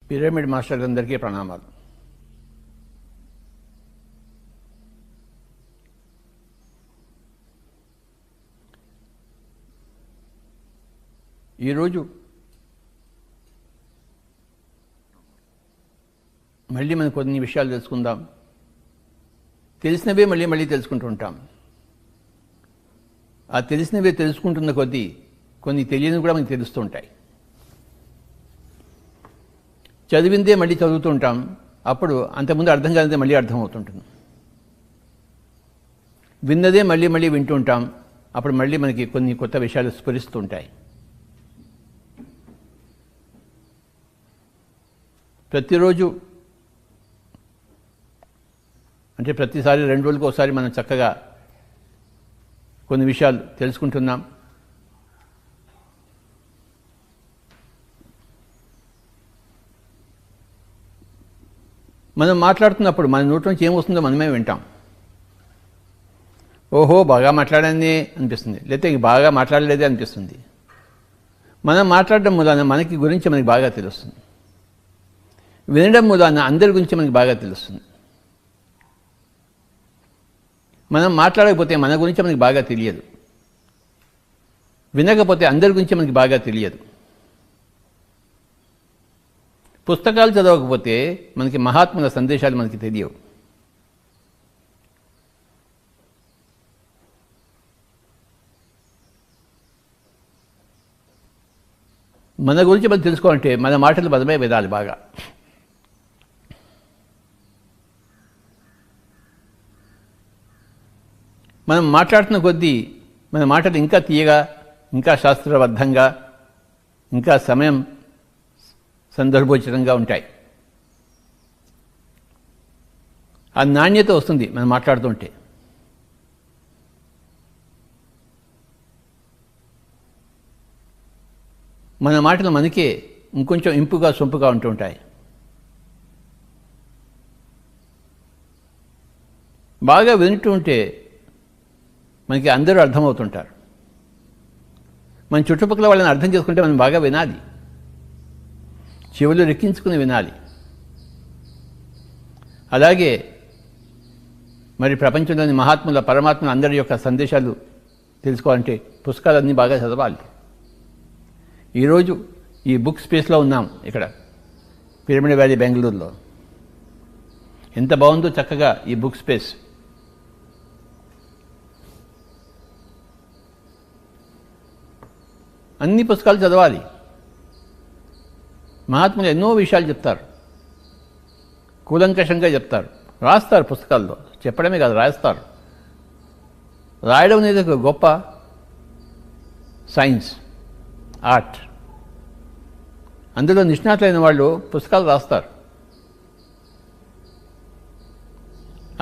Pyramid మాస్టర్లందరికీ ప్రణామాలు. ఈరోజు మళ్ళీ మనం కొన్ని విషయాలు తెలుసుకుందాం. తెలిసినవే మళ్ళీ మళ్ళీ తెలుసుకుంటూ ఉంటాం. ఆ తెలిసినవే తెలుసుకుంటున్న కొద్దీ కొన్ని తెలియనివి కూడా మనకు తెలుస్తూ ఉంటాయి. చదివిందే మళ్ళీ చదువుతూ ఉంటాం, అప్పుడు అంతకుముందు అర్థం కానిదే మళ్ళీ అర్థం అవుతుంటుంది. విన్నదే మళ్ళీ మళ్ళీ వింటూ ఉంటాం, అప్పుడు మళ్ళీ మనకి కొన్ని కొత్త విషయాలు స్ఫురిస్తూ ఉంటాయి. ప్రతిరోజు అంటే ప్రతిసారి 2 రోజులకు ఒకసారి మనం చక్కగా కొన్ని విషయాలు తెలుసుకుంటున్నాం. మనం మాట్లాడుతున్నప్పుడు మన నోటి నుంచి ఏమొస్తుందో మనమే వింటాం. ఓహో బాగా మాట్లాడానే అనిపిస్తుంది, లేకపోతే బాగా మాట్లాడలేదే అనిపిస్తుంది. మనం మాట్లాడడం మూలాన మనకి గురించి మనకి బాగా తెలుస్తుంది. వినడం మూలాన అందరి గురించి మనకి బాగా తెలుస్తుంది. మనం మాట్లాడకపోతే మన గురించి మనకి బాగా తెలియదు, వినకపోతే అందరి గురించి మనకి బాగా తెలియదు. పుస్తకాలు చదవకపోతే మనకి మహాత్ముల సందేశాలు మనకి తెలియవు. మన గురించి మనం తెలుసుకోవాలంటే మన మాటలు బలమే వినాలి బాగా. మనం మాట్లాడుతున్న కొద్దీ మన మాటలు ఇంకా తీయగా, ఇంకా శాస్త్రబద్ధంగా, ఇంకా సమయం సందర్భోచితంగా ఉంటాయి. ఆ నాణ్యత వస్తుంది మనం మాట్లాడుతుంటే. మన మాటలు మనకే ఇంకొంచెం ఇంపుగా సొంపుగా ఉంటూ ఉంటాయి. బాగా వింటూ ఉంటే మనకి అందరూ అర్థమవుతుంటారు. మన చుట్టుపక్కల వాళ్ళని అర్థం చేసుకుంటే మనం బాగా వినాలి, చెవులు రెక్కించుకుని వినాలి. అలాగే మరి ప్రపంచంలోని మహాత్ముల పరమాత్మల అందరి యొక్క సందేశాలు తెలుసుకోవాలంటే పుస్తకాలన్నీ బాగా చదవాలి. ఈరోజు ఈ బుక్ స్పేస్లో ఉన్నాం, ఇక్కడ పిరమిడ్ వ్యాలీ బెంగళూరులో. ఎంత బాగుందో చక్కగా ఈ బుక్ స్పేస్. అన్ని పుస్తకాలు చదవాలి. మహాత్ములు ఎన్నో విషయాలు చెప్తారు, కూలంకషంగా చెప్తారు, రాస్తారు పుస్తకాల్లో. చెప్పడమే కాదు, రాస్తారు. రాయడం అనేది ఒక గొప్ప సైన్స్, ఆర్ట్. అందులో నిష్ణాతులైన వాళ్ళు పుస్తకాలు రాస్తారు.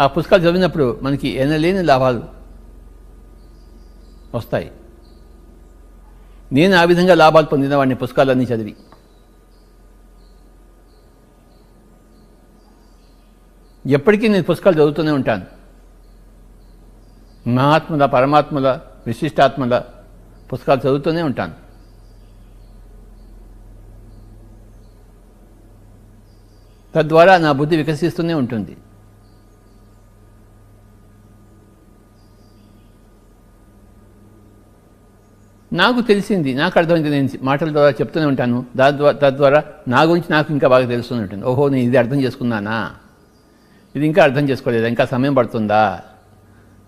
ఆ పుస్తకాలు చదివినప్పుడు మనకి ఎనలేని లాభాలు వస్తాయి. నేను ఆ విధంగా లాభాలు పొందిన వాడిని పుస్తకాలన్నీ చదివి. ఎప్పటికీ నేను పుస్తకాలు చదువుతూనే ఉంటాను. మహాత్ముల పరమాత్ముల విశిష్టాత్మల పుస్తకాలు చదువుతూనే ఉంటాను. తద్వారా నా బుద్ధి వికసిస్తూనే ఉంటుంది. నాకు తెలిసింది, నాకు అర్థమైంది, నేను మాటల ద్వారా చెప్తూనే ఉంటాను. తద్వారా నా గురించి నాకు ఇంకా బాగా తెలుస్తూనే ఉంటుంది. ఓహో నేను ఇది అర్థం చేసుకున్నానా, ఇది ఇంకా అర్థం చేసుకోలేదా, ఇంకా సమయం పడుతుందా,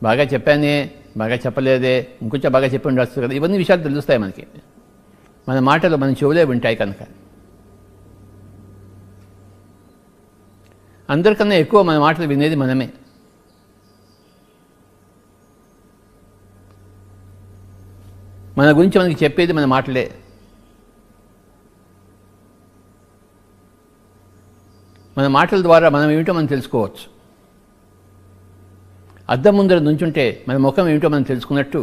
బాగా చెప్పానే, బాగా చెప్పలేదే, ఇంకొంచెం బాగా చెప్పి ఉండొచ్చు కదా. ఇవన్నీ విషయాలు తెలుస్తాయి మనకి. మన మాటలు మన చెవులే వింటాయి కనుక. అందరికన్నా ఎక్కువ మన మాటలు వినేది మనమే. మన గురించి మనకి చెప్పేది మన మాటలే. మన మాటల ద్వారా మనం ఏమిటో మనం తెలుసుకోవచ్చు. అద్దం ముందర నుంచుంటే మన ముఖం ఏమిటో మనం తెలుసుకున్నట్టు,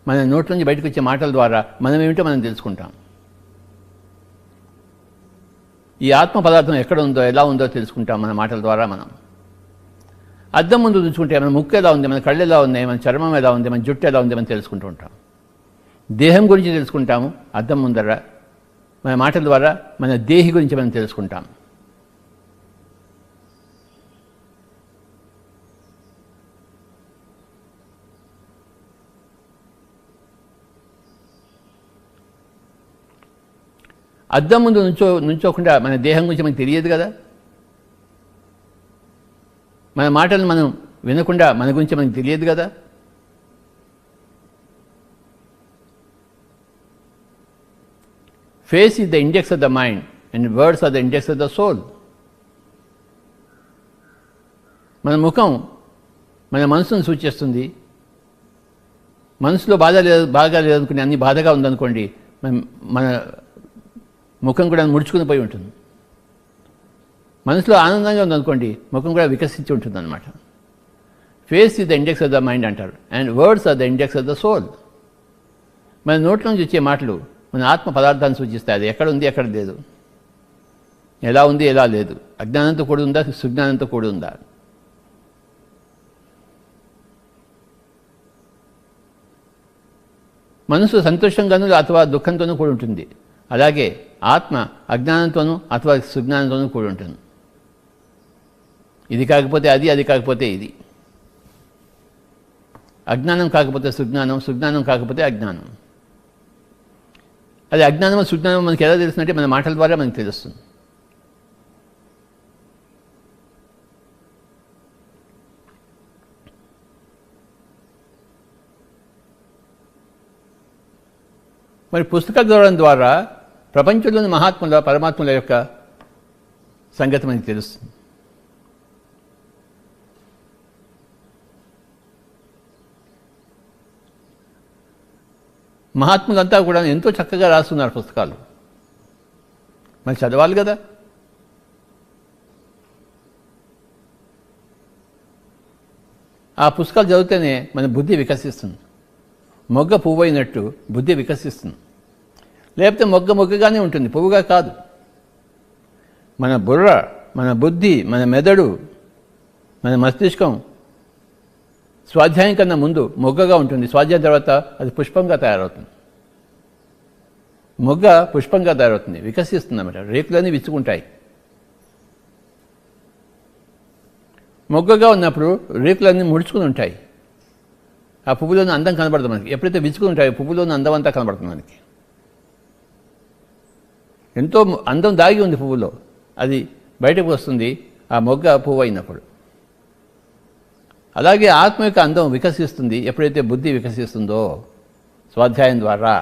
మన నోటి నుంచి బయటకు వచ్చే మాటల ద్వారా మనం ఏమిటో మనం తెలుసుకుంటాం. ఈ ఆత్మ పదార్థం ఎక్కడ ఉందో, ఎలా ఉందో తెలుసుకుంటాం మన మాటల ద్వారా. మనం అద్దం ముందు చూసుకుంటే మన ముక్కు ఎలా ఉంది, మన కళ్ళు ఎలా ఉన్నాయి, మన చర్మం ఎలా ఉంది, మన జుట్టు ఎలా ఉంది మనం తెలుసుకుంటూ ఉంటాం. దేహం గురించి తెలుసుకుంటాము అద్దం ముందర. మన మాటల ద్వారా మన దేహి గురించి మనం తెలుసుకుంటాం. అద్దం ముందు నుంచోకుండా మన దేహం గురించి మనకు తెలియదు కదా. మన మాటలను మనం వినకుండా మన గురించి మనకు తెలియదు కదా. Face is the index of the mind and words are the index of the soul. మన ముఖం మన మనసును సూచిస్తుంది. మనసులో బాగా లేదనుకుని అన్ని బాధగా ఉందనుకోండి, మన ముఖం కూడా ముడుచుకుని పోయి ఉంటుంది. మనసులో ఆనందంగా ఉందనుకోండి, ముఖం కూడా వికసించి ఉంటుంది అన్నమాట. Face is the index of the mind అంటారు, and words are the index of the soul. మన నోట్లో నుంచి వచ్చే మాటలు మన ఆత్మ పదార్థాన్ని సూచిస్తాయి. అది ఎక్కడ ఉంది, ఎక్కడ లేదు, ఎలా ఉంది, ఎలా లేదు, అజ్ఞానంతో కూడి ఉందా, సుజ్ఞానంతో కూడి ఉందా. మనసు సంతోషంగానూ అథవా దుఃఖంతోనూ కూడి ఉంటుంది. అలాగే ఆత్మ అజ్ఞానంతోనూ అథవా సుజ్ఞానంతోనూ కూడి ఉంటుంది. ఇది కాకపోతే అది, అది కాకపోతే ఇది. అజ్ఞానం కాకపోతే సుజ్ఞానం, సుజ్ఞానం కాకపోతే అజ్ఞానం. అది అజ్ఞానమో సుజ్ఞానమో మనకి ఎలా తెలుస్తుందంటే మన మాటల ద్వారా మనకు తెలుస్తుంది. మరి పుస్తకాలు చదవడం ద్వారా ప్రపంచంలోని మహాత్ముల పరమాత్ముల యొక్క సంగతి మనకి తెలుస్తుంది. మహాత్ములంతా కూడా ఎంతో చక్కగా రాస్తున్నారు పుస్తకాలు. మరి చదవాలి కదా. ఆ పుస్తకాలు చదివితేనే మన బుద్ధి వికసిస్తుంది. మొగ్గ పువ్వు అయినట్టు బుద్ధి వికసిస్తుంది. లేకపోతే మొగ్గగానే ఉంటుంది, పువ్వుగా కాదు. మన బుర్ర, మన బుద్ధి, మన మెదడు, మన మస్తిష్కం స్వాధ్యాయం కన్నా ముందు మొగ్గగా ఉంటుంది. స్వాధ్యాయం తర్వాత అది పుష్పంగా తయారవుతుంది. మొగ్గ పుష్పంగా తయారవుతుంది, వికసిస్తుంది అన్నమాట. రేకులన్నీ విచ్చుకుంటాయి. మొగ్గగా ఉన్నప్పుడు రేకులన్నీ ముడుచుకుని ఉంటాయి. ఆ పువ్వులోని అందం కనబడుతుంది మనకి. ఎప్పుడైతే విచ్చుకుని ఉంటాయో పువ్వులోని అందం అంతా కనబడుతుంది మనకి. ఎంతో అందం దాగి ఉంది పువ్వులో, అది బయటకు వస్తుంది ఆ మొగ్గ పువ్వు అయినప్పుడు. అలాగే ఆత్మ యొక్క అందం వికసిస్తుంది ఎప్పుడైతే బుద్ధి వికసిస్తుందో స్వాధ్యాయం ద్వారా.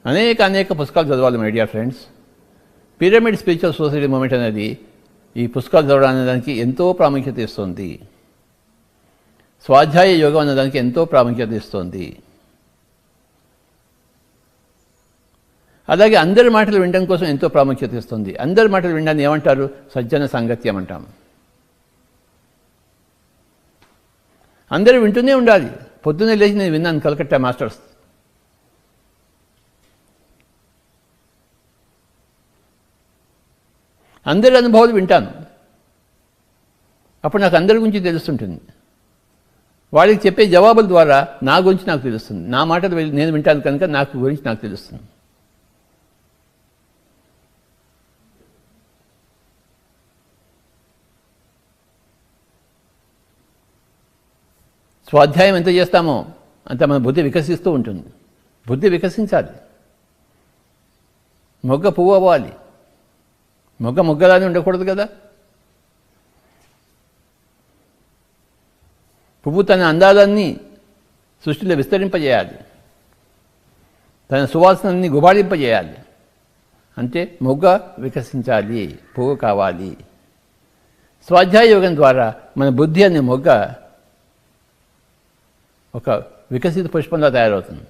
అనేక పుస్తకాలు చదవాలి my dear friends. Pyramid spiritual society moment అనేది ఈ పుస్తకాలు చదవడం అనేదానికి ఎంతో ప్రాముఖ్యత ఇస్తుంది. స్వాధ్యాయ యోగం అనేదానికి ఎంతో ప్రాముఖ్యత ఇస్తుంది. అలాగే అందరి మాటలు వినడం కోసం ఎంతో ప్రాముఖ్యత ఇస్తుంది. అందరి మాటలు వినడాన్ని ఏమంటారు? సజ్జన సాంగత్యం అంటాం. అందరూ వింటూనే ఉండాలి. పొద్దున్నే లేచి నేను విన్నాను కలకత్తా మాస్టర్స్. అందరి అనుభవాలు వింటాను. అప్పుడు నాకు అందరి గురించి తెలుస్తుంటుంది. వాళ్ళకి చెప్పే జవాబుల ద్వారా నా గురించి నాకు తెలుస్తుంది. నా మాటలు నేను వింటాను కనుక నాకు గురించి నాకు తెలుస్తుంది. స్వాధ్యాయం ఎంత చేస్తామో అంత మన బుద్ధి వికసిస్తూ ఉంటుంది. బుద్ధి వికసించాలి. మొగ్గ పువ్వు అవ్వాలి. మొగ్గలానే ఉండకూడదు కదా. పువ్వు తన అందాలన్నీ సృష్టిలో విస్తరింపజేయాలి. తన సువాసనల్ని గుబాళింపజేయాలి. అంటే మొగ్గ వికసించాలి, పువ్వు కావాలి. స్వాధ్యాయ యోగం ద్వారా మన బుద్ధి అనే మొగ్గ ఒక వికసిత పుష్పంలా తయారవుతుంది.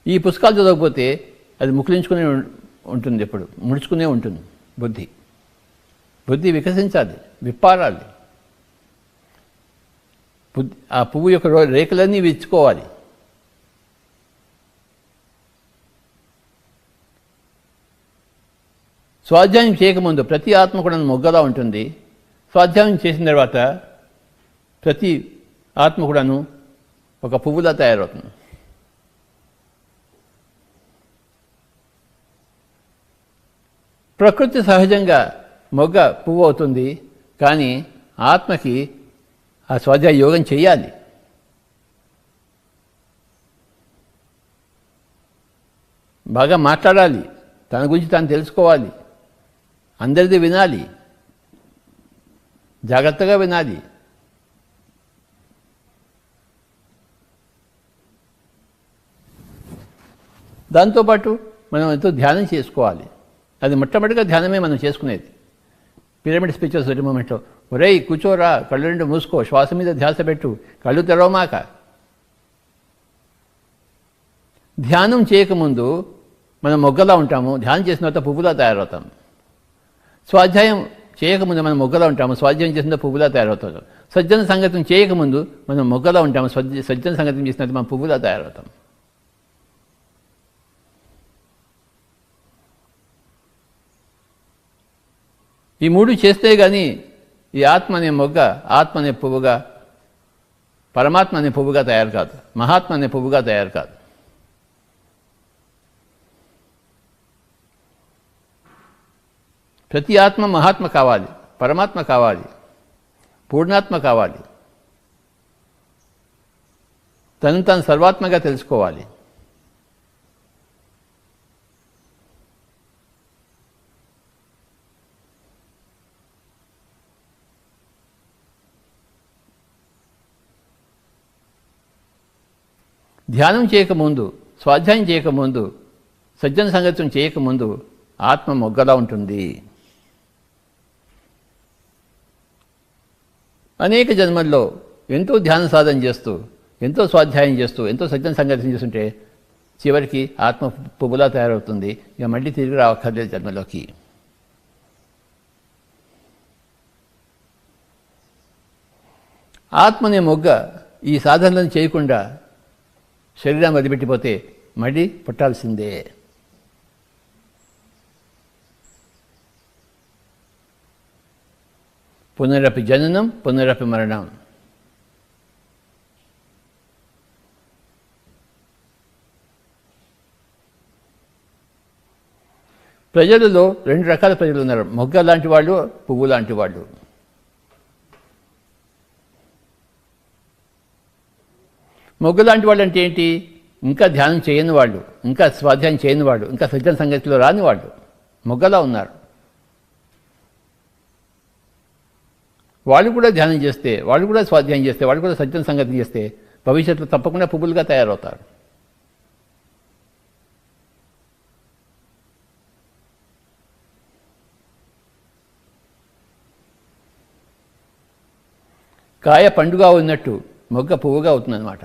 ఈ పుస్తకాలు చదవకపోతే అది ముకులించుకునే ఉంటుంది, ఎప్పుడు ముడుచుకునే ఉంటుంది బుద్ధి. బుద్ధి వికసించాలి, విప్పారాలి. ఆ పువ్వు యొక్క రేకులన్నీ విచ్చుకోవాలి. స్వాధ్యాయం చేయకముందు ప్రతి ఆత్మ కూడా మొగ్గలా ఉంటుంది. స్వాధ్యాయం చేసిన తర్వాత ప్రతి ఆత్మ కూడాను ఒక పువ్వులా తయారవుతుంది. ప్రకృతి సహజంగా మొగ్గ పువ్వు అవుతుంది, కానీ ఆత్మకి ఆ స్వాధ్యాయ యోగం చేయాలి. బాగా మాట్లాడాలి, తన గురించి తాను తెలుసుకోవాలి, అందరిది వినాలి, జాగ్రత్తగా వినాలి. దాంతోపాటు మనం ఎంతో ధ్యానం చేసుకోవాలి. అది మొట్టమొదటిగా ధ్యానమే మనం చేసుకునేది. పిరమిడ్ స్పిరిచువల్ స్టడీ మూమెంట్లో ఒరేయ్ కూర్చోరా, కళ్ళు రెండు మూసుకో, శ్వాస మీద ధ్యాస పెట్టు, కళ్ళు తెరవమాక. ధ్యానం చేయకముందు మనం మొగ్గలా ఉంటాము, ధ్యానం చేసిన తర్వాత పువ్వులా తయారవుతాం. స్వాధ్యాయం చేయకముందు మనం మొగ్గలా ఉంటాము, స్వాధ్యాయం చేసిన పువ్వులా తయారవుతాం. సజ్జన సంగతం చేయకముందు మనం మొగ్గలా ఉంటాము, సజ్జన సంగతం చేసినట్టు మనం పువ్వులా తయారవుతాం. ఈ మూడు చేస్తే కానీ ఈ ఆత్మ అనే మొగ్గ ఆత్మ అనే పువ్వుగా, పరమాత్మ అనే పువ్వుగా తయారు కాదు, మహాత్మ అనే పువ్వుగా తయారు కాదు. ప్రతి ఆత్మ మహాత్మ కావాలి, పరమాత్మ కావాలి, పూర్ణాత్మ కావాలి, తను తాను సర్వాత్మగా తెలుసుకోవాలి. ధ్యానం చేయకముందు, స్వాధ్యాయం చేయకముందు, సజ్జన సంగతం చేయకముందు ఆత్మ మొగ్గలా ఉంటుంది. అనేక జన్మల్లో ఎంతో ధ్యాన సాధన చేస్తూ, ఎంతో స్వాధ్యాయం చేస్తూ, ఎంతో సజ్జన సంగతం చేస్తుంటే చివరికి ఆత్మ పువ్వులా తయారవుతుంది. ఇక మళ్ళీ తిరిగి రావక్కర్లేదు జన్మలోకి. ఆత్మనే మొగ్గ ఈ సాధనలను చేయకుండా శరీరం వదిలిపెట్టిపోతే మళ్ళీ పుట్టాల్సిందే. పునరపి జననం పునరపి మరణం. ప్రజలలో రెండు రకాల ప్రజలు ఉన్నారు, మొగ్గ లాంటి వాళ్ళు, పువ్వు లాంటి వాళ్ళు. మొగ్గు లాంటి వాళ్ళు అంటే ఏంటి? ఇంకా ధ్యానం చేయని వాళ్ళు, ఇంకా స్వాధ్యాయం చేయని వాళ్ళు, ఇంకా సజ్జన సంగతిలో రాని వాళ్ళు మొగ్గలా ఉన్నారు. వాళ్ళు కూడా ధ్యానం చేస్తే, వాళ్ళు కూడా స్వాధ్యాయం చేస్తే, వాళ్ళు కూడా సజ్జన సంగతి చేస్తే భవిష్యత్తులో తప్పకుండా పువ్వులుగా తయారవుతారు. కాయ పండుగా ఉన్నట్టు మొగ్గ పువ్వుగా అవుతుందన్నమాట.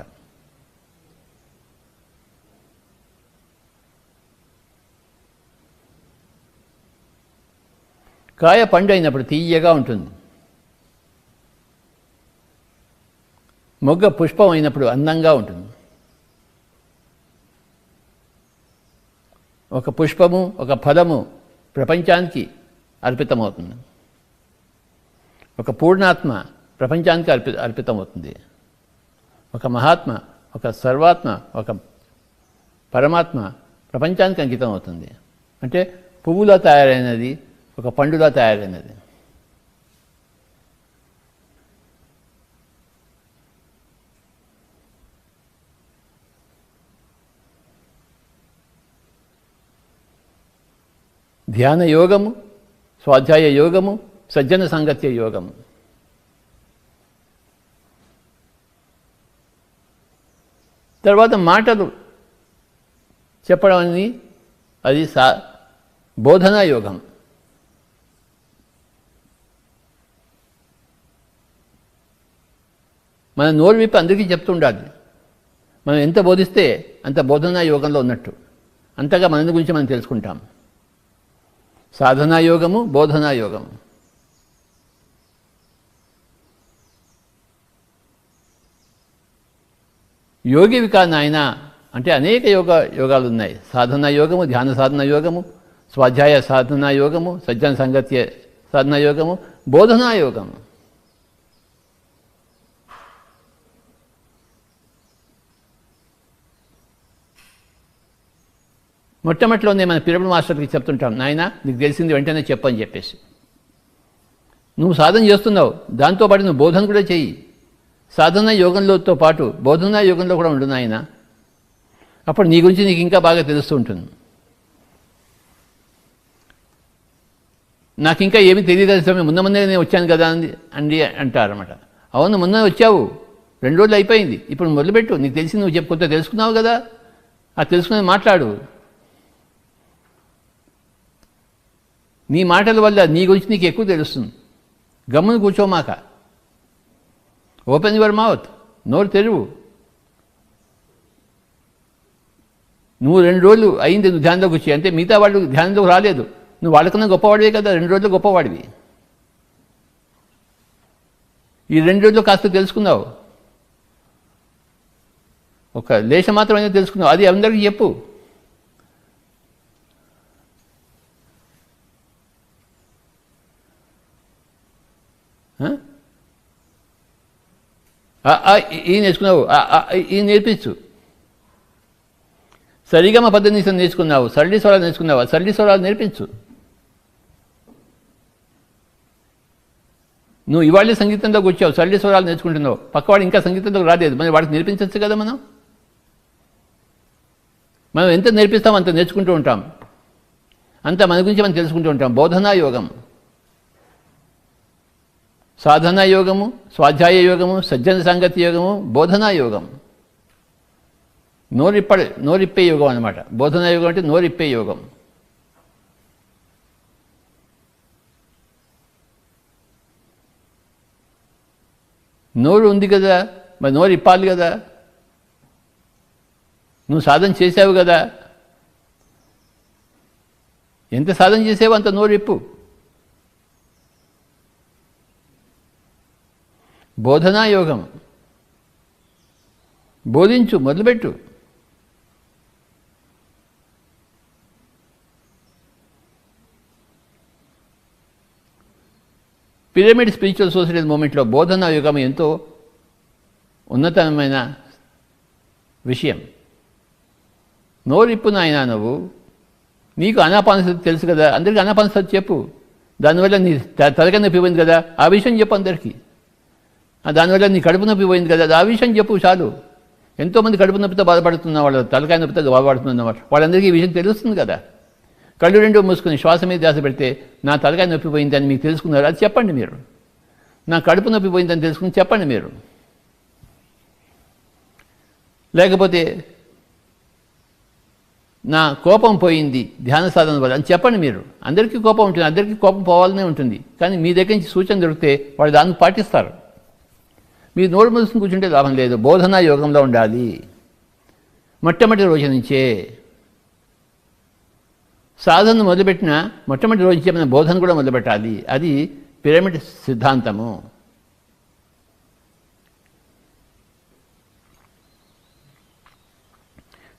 కాయ పండు అయినప్పుడు తీయగా ఉంటుంది, మొగ్గ పుష్పం అయినప్పుడు అందంగా ఉంటుంది. ఒక పుష్పము, ఒక ఫలము ప్రపంచానికి అర్పితమవుతుంది. ఒక పూర్ణాత్మ ప్రపంచానికి అర్పితమవుతుంది. ఒక మహాత్మ, ఒక సర్వాత్మ, ఒక పరమాత్మ ప్రపంచానికి అంకితం అవుతుంది. అంటే పువ్వులా తయారైనది ఒక పండులా తయారైనది. ధ్యాన యోగము, స్వాధ్యాయ యోగము, సజ్జన సాంగత్య యోగము. తర్వాత మాటలు చెప్పడం అని అది బోధనా యోగం. మన నోరు విప్పి అందరికీ చెప్తుండాలి. మనం ఎంత బోధిస్తే అంత బోధనా యోగంలో ఉన్నట్టు, అంతగా మన గురించి మనం తెలుసుకుంటాం. సాధనా యోగము, బోధనా యోగము. యోగివి కా నాయన అంటే అనేక యోగాలు ఉన్నాయి. సాధనా యోగము, ధ్యాన సాధన యోగము, స్వాధ్యాయ సాధనా యోగము, సజ్జన సంగత్య సాధనా యోగము, బోధనా యోగము. మొట్టమొదటిలోనే మన పిరమిడ్ మాస్టర్కి చెప్తుంటాం, నాయన నీకు తెలిసింది వెంటనే చెప్పు అని చెప్పేసి. నువ్వు సాధన చేస్తున్నావు, దాంతోపాటు నువ్వు బోధన కూడా చెయ్యి. సాధన యోగంలోతో పాటు బోధనా యోగంలో కూడా ఉండు నాయన. అప్పుడు నీ గురించి నీకు ఇంకా బాగా తెలుస్తూ ఉంటుంది. నాకు ఇంకా ఏమీ తెలియదు స్వామి, ముందే నేను వచ్చాను కదా అండి అంటారన్నమాట. అవును, మొన్న వచ్చావు, 2 రోజులు అయిపోయింది, ఇప్పుడు మొదలుపెట్టు. నీకు తెలిసి నువ్వు కొంత తెలుసుకున్నావు కదా, ఆ తెలుసుకుని మాట్లాడు. నీ మాటల వల్ల నీ గురించి నీకు ఎక్కువ తెలుస్తుంది. గమ్మున కూర్చోమాక, ఓపెన్ యువర్ మౌత్, నోరు తెరువు. నువ్వు 2 రోజులు అయింది నువ్వు ధ్యానంలోకి వచ్చి, అంటే మిగతా వాళ్ళు ధ్యానంలోకి రాలేదు. నువ్వు వాళ్ళకన్నా గొప్పవాడివే కదా, 2 రోజులు గొప్పవాడివి. ఈ 2 రోజులు కాస్త తెలుసుకున్నావు, ఒక లేశ మాత్రమైనా తెలుసుకున్నావు, అది అందరికీ చెప్పు. ఈ నేర్చుకున్నావు, ఈ నేర్పించు. సరిగమ పద్ధతి నేర్చుకున్నావు, సరళి స్వరాలు నేర్చుకున్నావు, సరళి స్వరాలు నేర్పించు. నువ్వు ఇవాళ సంగీతంలోకి వచ్చావు, సరళి స్వరాలు నేర్చుకుంటున్నావు, పక్కవాడు ఇంకా సంగీతంలోకి రాలేదు, మరి వాడికి నేర్పించవచ్చు కదా. మనం ఎంత నేర్పిస్తాం అంత నేర్చుకుంటూ ఉంటాం, అంత మన గురించి మనం తెలుసుకుంటూ ఉంటాం. బోధనా యోగం, సాధనా యోగము, స్వాధ్యాయ యోగము, సజ్జన సంగతి యోగము, బోధనా యోగం. నోరిప్పే యోగం అన్నమాట. బోధనా యోగం అంటే నోరిప్పే యోగం. నోరు ఉంది కదా, మరి నోరు ఇప్పాలి కదా. నువ్వు సాధన చేసావు కదా, ఎంత సాధన చేసావో అంత నోరు ఇప్పు. బోధనా యోగం, బోధించు, మొదలుపెట్టు. పిరమిడ్ స్పిరిచువల్ సొసైటీ మూమెంట్లో బోధనా యోగం ఎంతో ఉన్నతమైన విషయం. నోరిప్పు నాయనా, నువ్వు నీకు ఆనాపానసతి తెలుసు కదా, అందరికీ ఆనాపానసతి చెప్పు. దానివల్ల నీ తలకాయ నొప్పి పోయింది కదా, ఆ విషయం చెప్పు అందరికీ. దానివల్ల నీ కడుపు నొప్పి పోయింది కదా, ఆ విషయం చెప్పు చాలు. ఎంతోమంది కడుపు నొప్పితో బాధపడుతున్న వాళ్ళు, తలకాయ నొప్పితో బాధపడుతున్న వాళ్ళందరికీ ఈ విషయం తెలుస్తుంది కదా. కళ్ళు 2 మూసుకుని శ్వాస మీద ధ్యాస పెడితే నా తలకాయ నొప్పి పోయిందని మీకు తెలుసుకున్నారు, అది చెప్పండి మీరు. నా కడుపు నొప్పి పోయిందని తెలుసుకుని చెప్పండి మీరు. లేకపోతే నా కోపం పోయింది ధ్యాన సాధన వల్ల అని చెప్పండి మీరు. అందరికీ కోపం ఉంటుంది, అందరికీ కోపం పోవాలనే ఉంటుంది, కానీ మీ దగ్గర నుంచి సూచన దొరికితే వాళ్ళు దాన్ని పాటిస్తారు. మీరు నోరు మూసుకుని కూర్చుంటే లాభం లేదు. బోధనా యోగంలో ఉండాలి. మొట్టమొదటి రోజు నుంచే సాధన మొదలుపెట్టిన మొట్టమొదటి రోజు నుంచే మన బోధన కూడా మొదలుపెట్టాలి. అది పిరమిడ్ సిద్ధాంతము.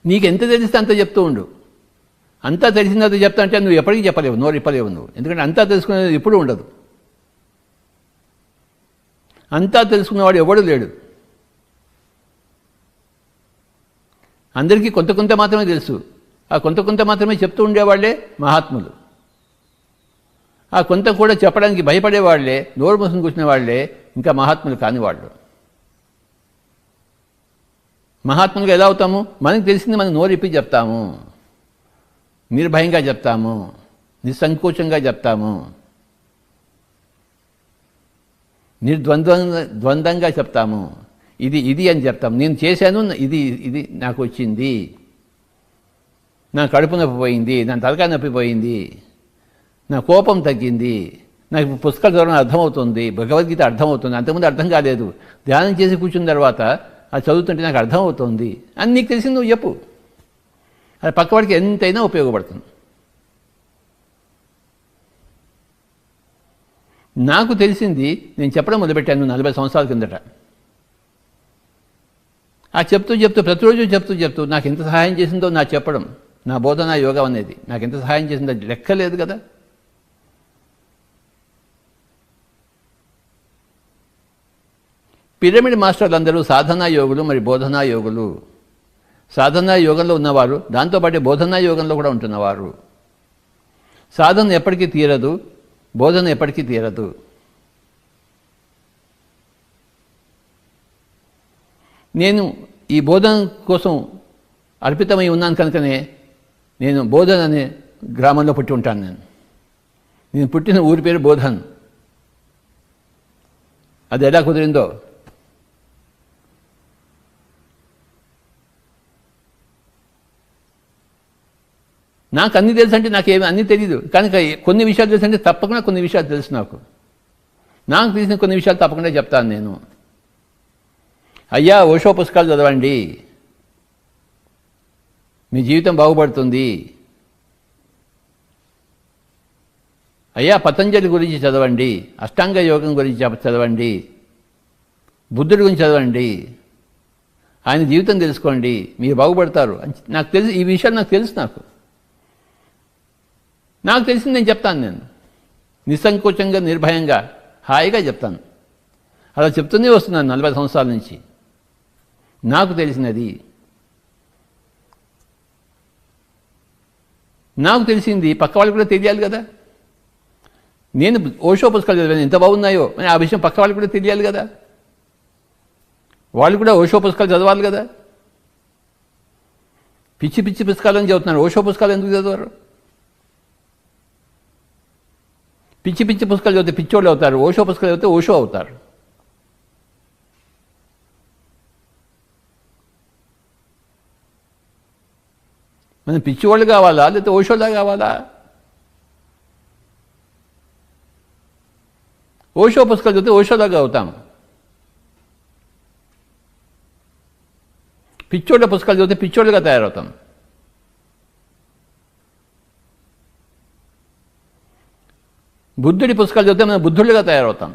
నీకు ఎంత తెలిస్తే అంత చెప్తూ ఉండు. అంతా తెలిసినంత చెప్తా అంటే నువ్వు ఎప్పటికీ చెప్పలేవు, నోరు ఇప్పలేవు నువ్వు. ఎందుకంటే అంతా తెలుసుకునేది ఎప్పుడూ ఉండదు. అంతా తెలుసుకున్నవాడు ఎవడు లేడు. అందరికీ కొంత కొంత మాత్రమే తెలుసు. ఆ కొంత కొంత మాత్రమే చెప్తూ ఉండేవాళ్లే మహాత్ములు. ఆ కొంత కూడా చెప్పడానికి భయపడేవాళ్లే, నోరు మూసుకుని కూర్చునే వాళ్లే ఇంకా మహాత్ములు కానివాళ్ళు. మహాత్ములుగా ఎలా అవుతాము? మనకు తెలిసింది మనం నోరిప్పి చెప్తాము, నిర్భయంగా చెప్తాము, నిస్సంకోచంగా చెప్తాము, ద్వంద్వంగా చెప్తాము. ఇది అని చెప్తాము. నేను చేశాను, ఇది నాకు వచ్చింది, నా కడుపు నొప్పి పోయింది, నా తలకాయ నొప్పి పోయింది, నా కోపం తగ్గింది, నాకు పుస్తకాలు చదవడం అర్థమవుతుంది, భగవద్గీత అర్థమవుతుంది, అంతకుముందు అర్థం కాలేదు, ధ్యానం చేసి కూర్చున్న తర్వాత అది చదువుతుంటే నాకు అర్థమవుతుంది అని నీకు తెలిసింది నువ్వు చెప్పు. అది పక్కవాడికి ఎంతైనా ఉపయోగపడుతుంది. నాకు తెలిసింది నేను చెప్పడం మొదలుపెట్టాను 40 సంవత్సరాల కిందట. ఆ చెప్తూ ప్రతిరోజు చెప్తూ నాకు ఎంత సహాయం చేసిందో నా చెప్పడం, నా బోధన యోగం అనేది నాకు ఎంత సహాయం చేసిందో లెక్కలేదు కదా. పిరమిడ్ మాస్టర్లు అందరూ సాధనా యోగులు, మరి బోధనా యోగులు. సాధనా యోగంలో ఉన్నవారు, దాంతోపాటు బోధనా యోగంలో కూడా ఉంటున్నవారు. సాధన ఎప్పటికీ తీరదు, బోధన ఎప్పటికీ తీరదు. నేను ఈ బోధన కోసం అర్పితమై ఉన్నాను కనుకనే నేను బోధన్ అనే గ్రామంలో పుట్టి ఉంటాను. నేను పుట్టిన ఊరి పేరు బోధన్. అది ఎలా కుదిరిందో నాకు అన్నీ తెలుసు అంటే నాకేమి అన్నీ తెలియదు, కనుక కొన్ని విషయాలు తెలుసు అంటే తప్పకుండా కొన్ని విషయాలు తెలుసు. నాకు తెలిసిన కొన్ని విషయాలు తప్పకుండా చెప్తాను నేను. అయ్యా, ఓషో పుస్తకాలు చదవండి, మీ జీవితం బాగుపడుతుంది. అయ్యా, పతంజలి గురించి చదవండి, అష్టాంగ యోగం గురించి చదవండి, బుద్ధుడి గురించి చదవండి, ఆయన జీవితం తెలుసుకోండి, మీరు బాగుపడతారు. నాకు తెలుసు, ఈ విషయాలు నాకు తెలుసు. నాకు తెలిసింది నేను చెప్తాను. నేను నిస్సంకోచంగా, నిర్భయంగా, హాయిగా చెప్తాను. అలా చెప్తూనే వస్తున్నాను 40 సంవత్సరాల నుంచి. నాకు తెలిసినది, నాకు తెలిసింది పక్క వాళ్ళకి కూడా తెలియాలి కదా. నేను ఓషో పుస్తకాలు చదివాను, ఎంత బాగున్నాయో అని ఆ విషయం పక్క వాళ్ళకి కూడా తెలియాలి కదా. వాళ్ళు కూడా ఓషో పుస్తకాలు చదవాలి కదా. పిచ్చి పిచ్చి పుస్తకాలని చదువుతున్నారు, ఓషో పుస్తకాలు ఎందుకు చదవరు? పిచ్చి పిచ్చి పుస్తకాలు చదివితే పిచ్చోళ్ళు అవుతారు, ఓషో పుస్తకాలు చదివితే ఓషో అవుతారు. మనం పిచ్చివాళ్ళు కావాలా లేకపోతే ఓషోలా కావాలా? ఓషో పుస్తకాలు చదివితే ఓషోలాగా అవుతాం. పిచ్చోళ్ళ పుస్తకాలు చదివితే పిచ్చోళ్ళుగా తయారవుతాం. బుద్ధుడి పుస్తకాలు చదివితే మనం బుద్ధుళ్ళుగా తయారవుతాం.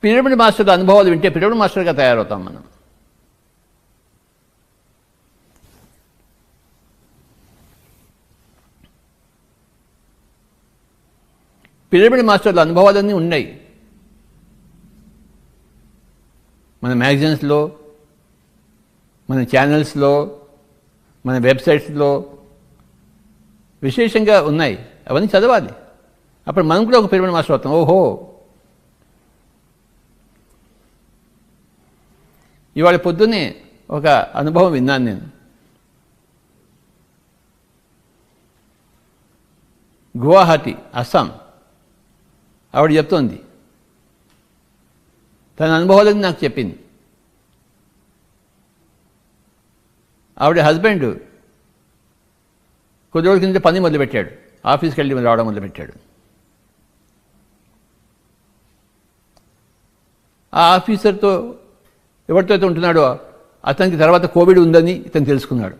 పిరమిడ్ మాస్టర్ అనుభవాలు వింటే పిరమిడ్ మాస్టర్గా తయారవుతాం మనం. పిరమిడ్ మాస్టర్ల అనుభవాలన్నీ ఉన్నాయి మన మ్యాగజైన్స్లో, మన ఛానల్స్లో, మన వెబ్సైట్స్లో విశేషంగా ఉన్నాయి. అవన్నీ చదవాలి. అప్పుడు మనం కూడా ఒక పిరమిడ్ మాస్టర్ అవుతాం. ఓహో, ఇవాళ పొద్దున్నే ఒక అనుభవం విన్నాను నేను. గువాహటి, అస్సాం ఆవిడ చెప్తోంది, తన అనుభవాలని నాకు చెప్పింది. ఆవిడ హస్బెండ్ కొద్ది రోజుల కింద పని మొదలుపెట్టాడు, ఆఫీస్కి వెళ్ళి రావడం మొదలుపెట్టాడు. ఆ ఆఫీసర్తో ఎవరితో అయితే ఉంటున్నాడో అతనికి తర్వాత కోవిడ్ ఉందని ఇతను తెలుసుకున్నాడు.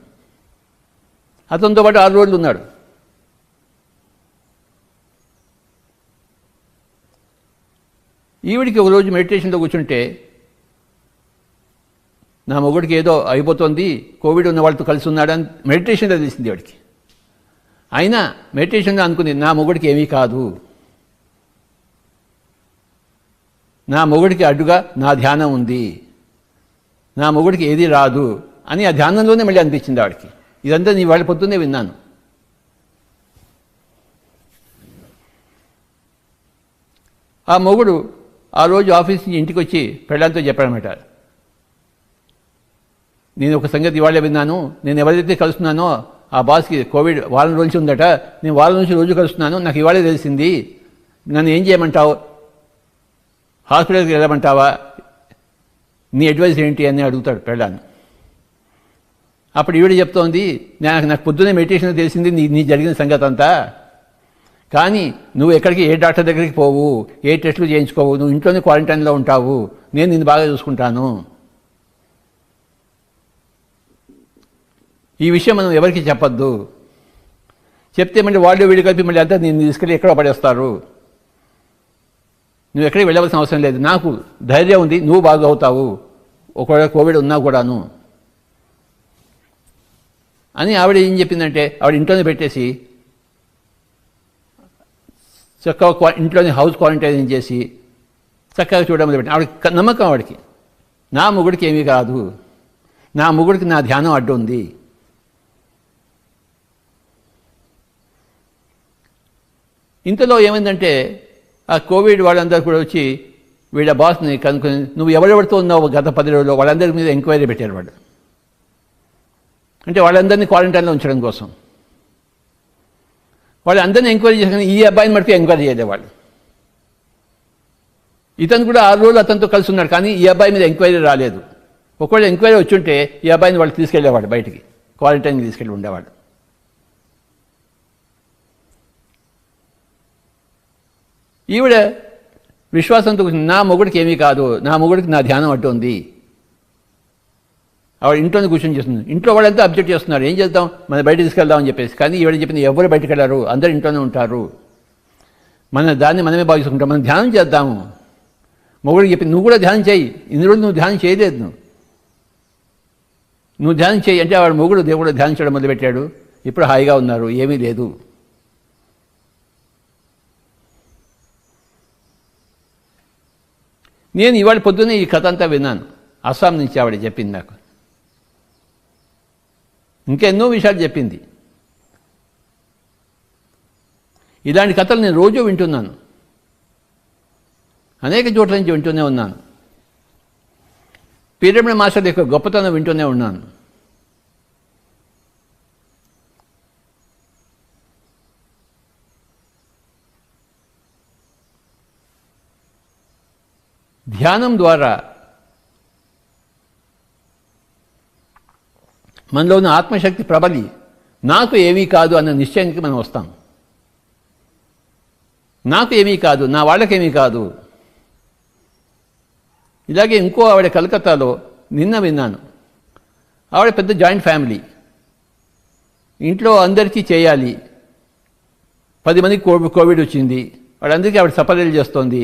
అతనితో పాటు 6 రోజులు ఉన్నాడు. ఈవిడికి ఒక రోజు మెడిటేషన్లో కూర్చుంటే, నా మొగుడికి ఏదో అయిపోతుంది, కోవిడ్ ఉన్న వాళ్ళతో కలిసి ఉన్నాడని మెడిటేషన్లో తెలిసింది వాడికి. అయినా మెడిటేషన్లో అనుకుంది, నా మొగుడికి ఏమీ కాదు, నా మొగుడికి అడ్డుగా నా ధ్యానం ఉంది, నా మొగుడికి ఏది రాదు అని ఆ ధ్యానంలోనే మళ్ళీ అనిపించింది ఆవిడకి. ఇదంతా నీ వాళ్ళ పొద్దున్నే విన్నాను. ఆ మొగుడు ఆ రోజు ఆఫీస్ నుంచి ఇంటికి వచ్చి పెళ్ళాంతో చెప్పాడనమాట, నేను ఒక సంగతి ఇవాళే విన్నాను, నేను ఎవరైతే కలుస్తున్నానో ఆ బాస్కి కోవిడ్ వారం రోజు ఉందట, నేను వారం నుంచి రోజు కలుస్తున్నాను, నాకు ఇవాళే తెలిసింది, నన్ను ఏం చేయమంటావు, హాస్పిటల్కి వెళ్ళమంటావా, నీ అడ్వైస్ ఏంటి అని అడుగుతాడు పెళ్ళాన్ని. అప్పుడు ఈవిడ చెప్తోంది, నాకు పొద్దున్నే మెడిటేషన్ తెలిసింది నీ జరిగిన సంగతి అంతా, కానీ నువ్వు ఎక్కడికి ఏ డాక్టర్ దగ్గరికి పోవు, ఏ టెస్టులు చేయించుకోవు, నువ్వు ఇంట్లోనే క్వారంటైన్లో ఉంటావు, నేను నిన్ను బాగా చూసుకుంటాను. ఈ విషయం మనం ఎవరికి చెప్పొద్దు, చెప్తే మళ్ళీ వాళ్ళు వీళ్ళు కలిపి మళ్ళీ అంతా నేను తీసుకెళ్ళి ఎక్కడో పడేస్తారు, నువ్వు ఎక్కడికి వెళ్ళవలసిన అవసరం లేదు, నాకు ధైర్యం ఉంది, నువ్వు బాగా అవుతావు ఒకవేళ కోవిడ్ ఉన్నా కూడాను అని ఆవిడ ఏం చెప్పిందంటే, ఆవిడ ఇంట్లోనే పెట్టేసి చక్కగా ఇంట్లోనే హౌస్ క్వారంటైన్ చేసి చక్కగా చూడడం మొదలుపెట్టి ఆవిడ నమ్మకం ఆవిడకి, నా మొగుడికి ఏమీ కాదు, నా మొగుడికి నా ధ్యానం అడ్డు ఉంది. ఇంతలో ఏమైందంటే ఆ కోవిడ్ వాళ్ళందరూ కూడా వచ్చి వీళ్ళ బాస్ని కనుక్కొని, నువ్వు ఎవరెవరితో ఉన్నావు గత 10 రోజుల్లో, వాళ్ళందరి మీద ఎంక్వైరీ పెట్టారు వాళ్ళు. అంటే వాళ్ళందరినీ క్వారంటైన్లో ఉంచడం కోసం వాళ్ళందరినీ ఎంక్వైరీ చేసుకుని ఈ అబ్బాయిని మటుకు ఎంక్వైరీ చేయలేవాళ్ళు. ఇతను కూడా 6 రోజులు అతనితో కలిసి ఉన్నాడు, కానీ ఈ అబ్బాయి మీద ఎంక్వైరీ రాలేదు. ఒకవేళ ఎంక్వైరీ వచ్చుంటే ఈ అబ్బాయిని వాళ్ళు తీసుకెళ్లేవాడు, బయటికి క్వారంటైన్కి తీసుకెళ్ళి ఉండేవాడు. ఈవిడ విశ్వాసంతో నా మొగుడికి ఏమీ కాదు, నా మొగుడికి నా ధ్యానం అడ్డు ఉంది. ఆవిడ ఇంట్లోనే కూర్చొని చేస్తుంది. ఇంట్లో వాళ్ళంతా అబ్జెక్ట్ చేస్తున్నారు, ఏం చేద్దాం మన బయట తీసుకెళ్దామని చెప్పేసి. కానీ ఈవిడ చెప్పింది ఎవరు బయటకు వెళ్ళారు, అందరు ఇంట్లోనే ఉంటారు, మన దాన్ని మనమే బాగు చేసుకుంటాం, మనం ధ్యానం చేద్దాము. మొగుడికి చెప్పింది నువ్వు కూడా ధ్యానం చేయి, ఇన్ని రోజులు నువ్వు ధ్యానం చేయలేదు, నువ్వు ధ్యానం చేయి అంటే ఆవిడ మొగుడు దేవుడు ధ్యానం చేయడం మొదలుపెట్టాడు. ఇప్పుడు హాయిగా ఉన్నారు, ఏమీ లేదు. నేను ఇవాళ పొద్దున్నే ఈ కథ అంతా విన్నాను, అస్సాం నుంచి ఆవిడ చెప్పింది నాకు. ఇంకా ఎన్నో విషయాలు చెప్పింది. ఇలాంటి కథలు నేను రోజు వింటున్నాను, అనేక చోట్ల నుంచి వింటూనే ఉన్నాను. పిరమిడ్ మాస్టర్ యొక్క గొప్పతనం వింటూనే ఉన్నాను. ధ్యానం ద్వారా మనలో ఉన్న ఆత్మశక్తి ప్రబలి నాకు ఏమీ కాదు అన్న నిశ్చయానికి మనం వస్తాం. నాకు ఏమీ కాదు, నా వాళ్ళకేమీ కాదు. ఇలాగే ఇంకో ఆవిడ కలకత్తాలో నిన్న విన్నాను. ఆవిడ పెద్ద జాయింట్ ఫ్యామిలీ, ఇంట్లో అందరికీ చేయాలి. 10 మందికి కోవిడ్ వచ్చింది, వాళ్ళందరికీ ఆవిడ సపరేట్ చేస్తోంది.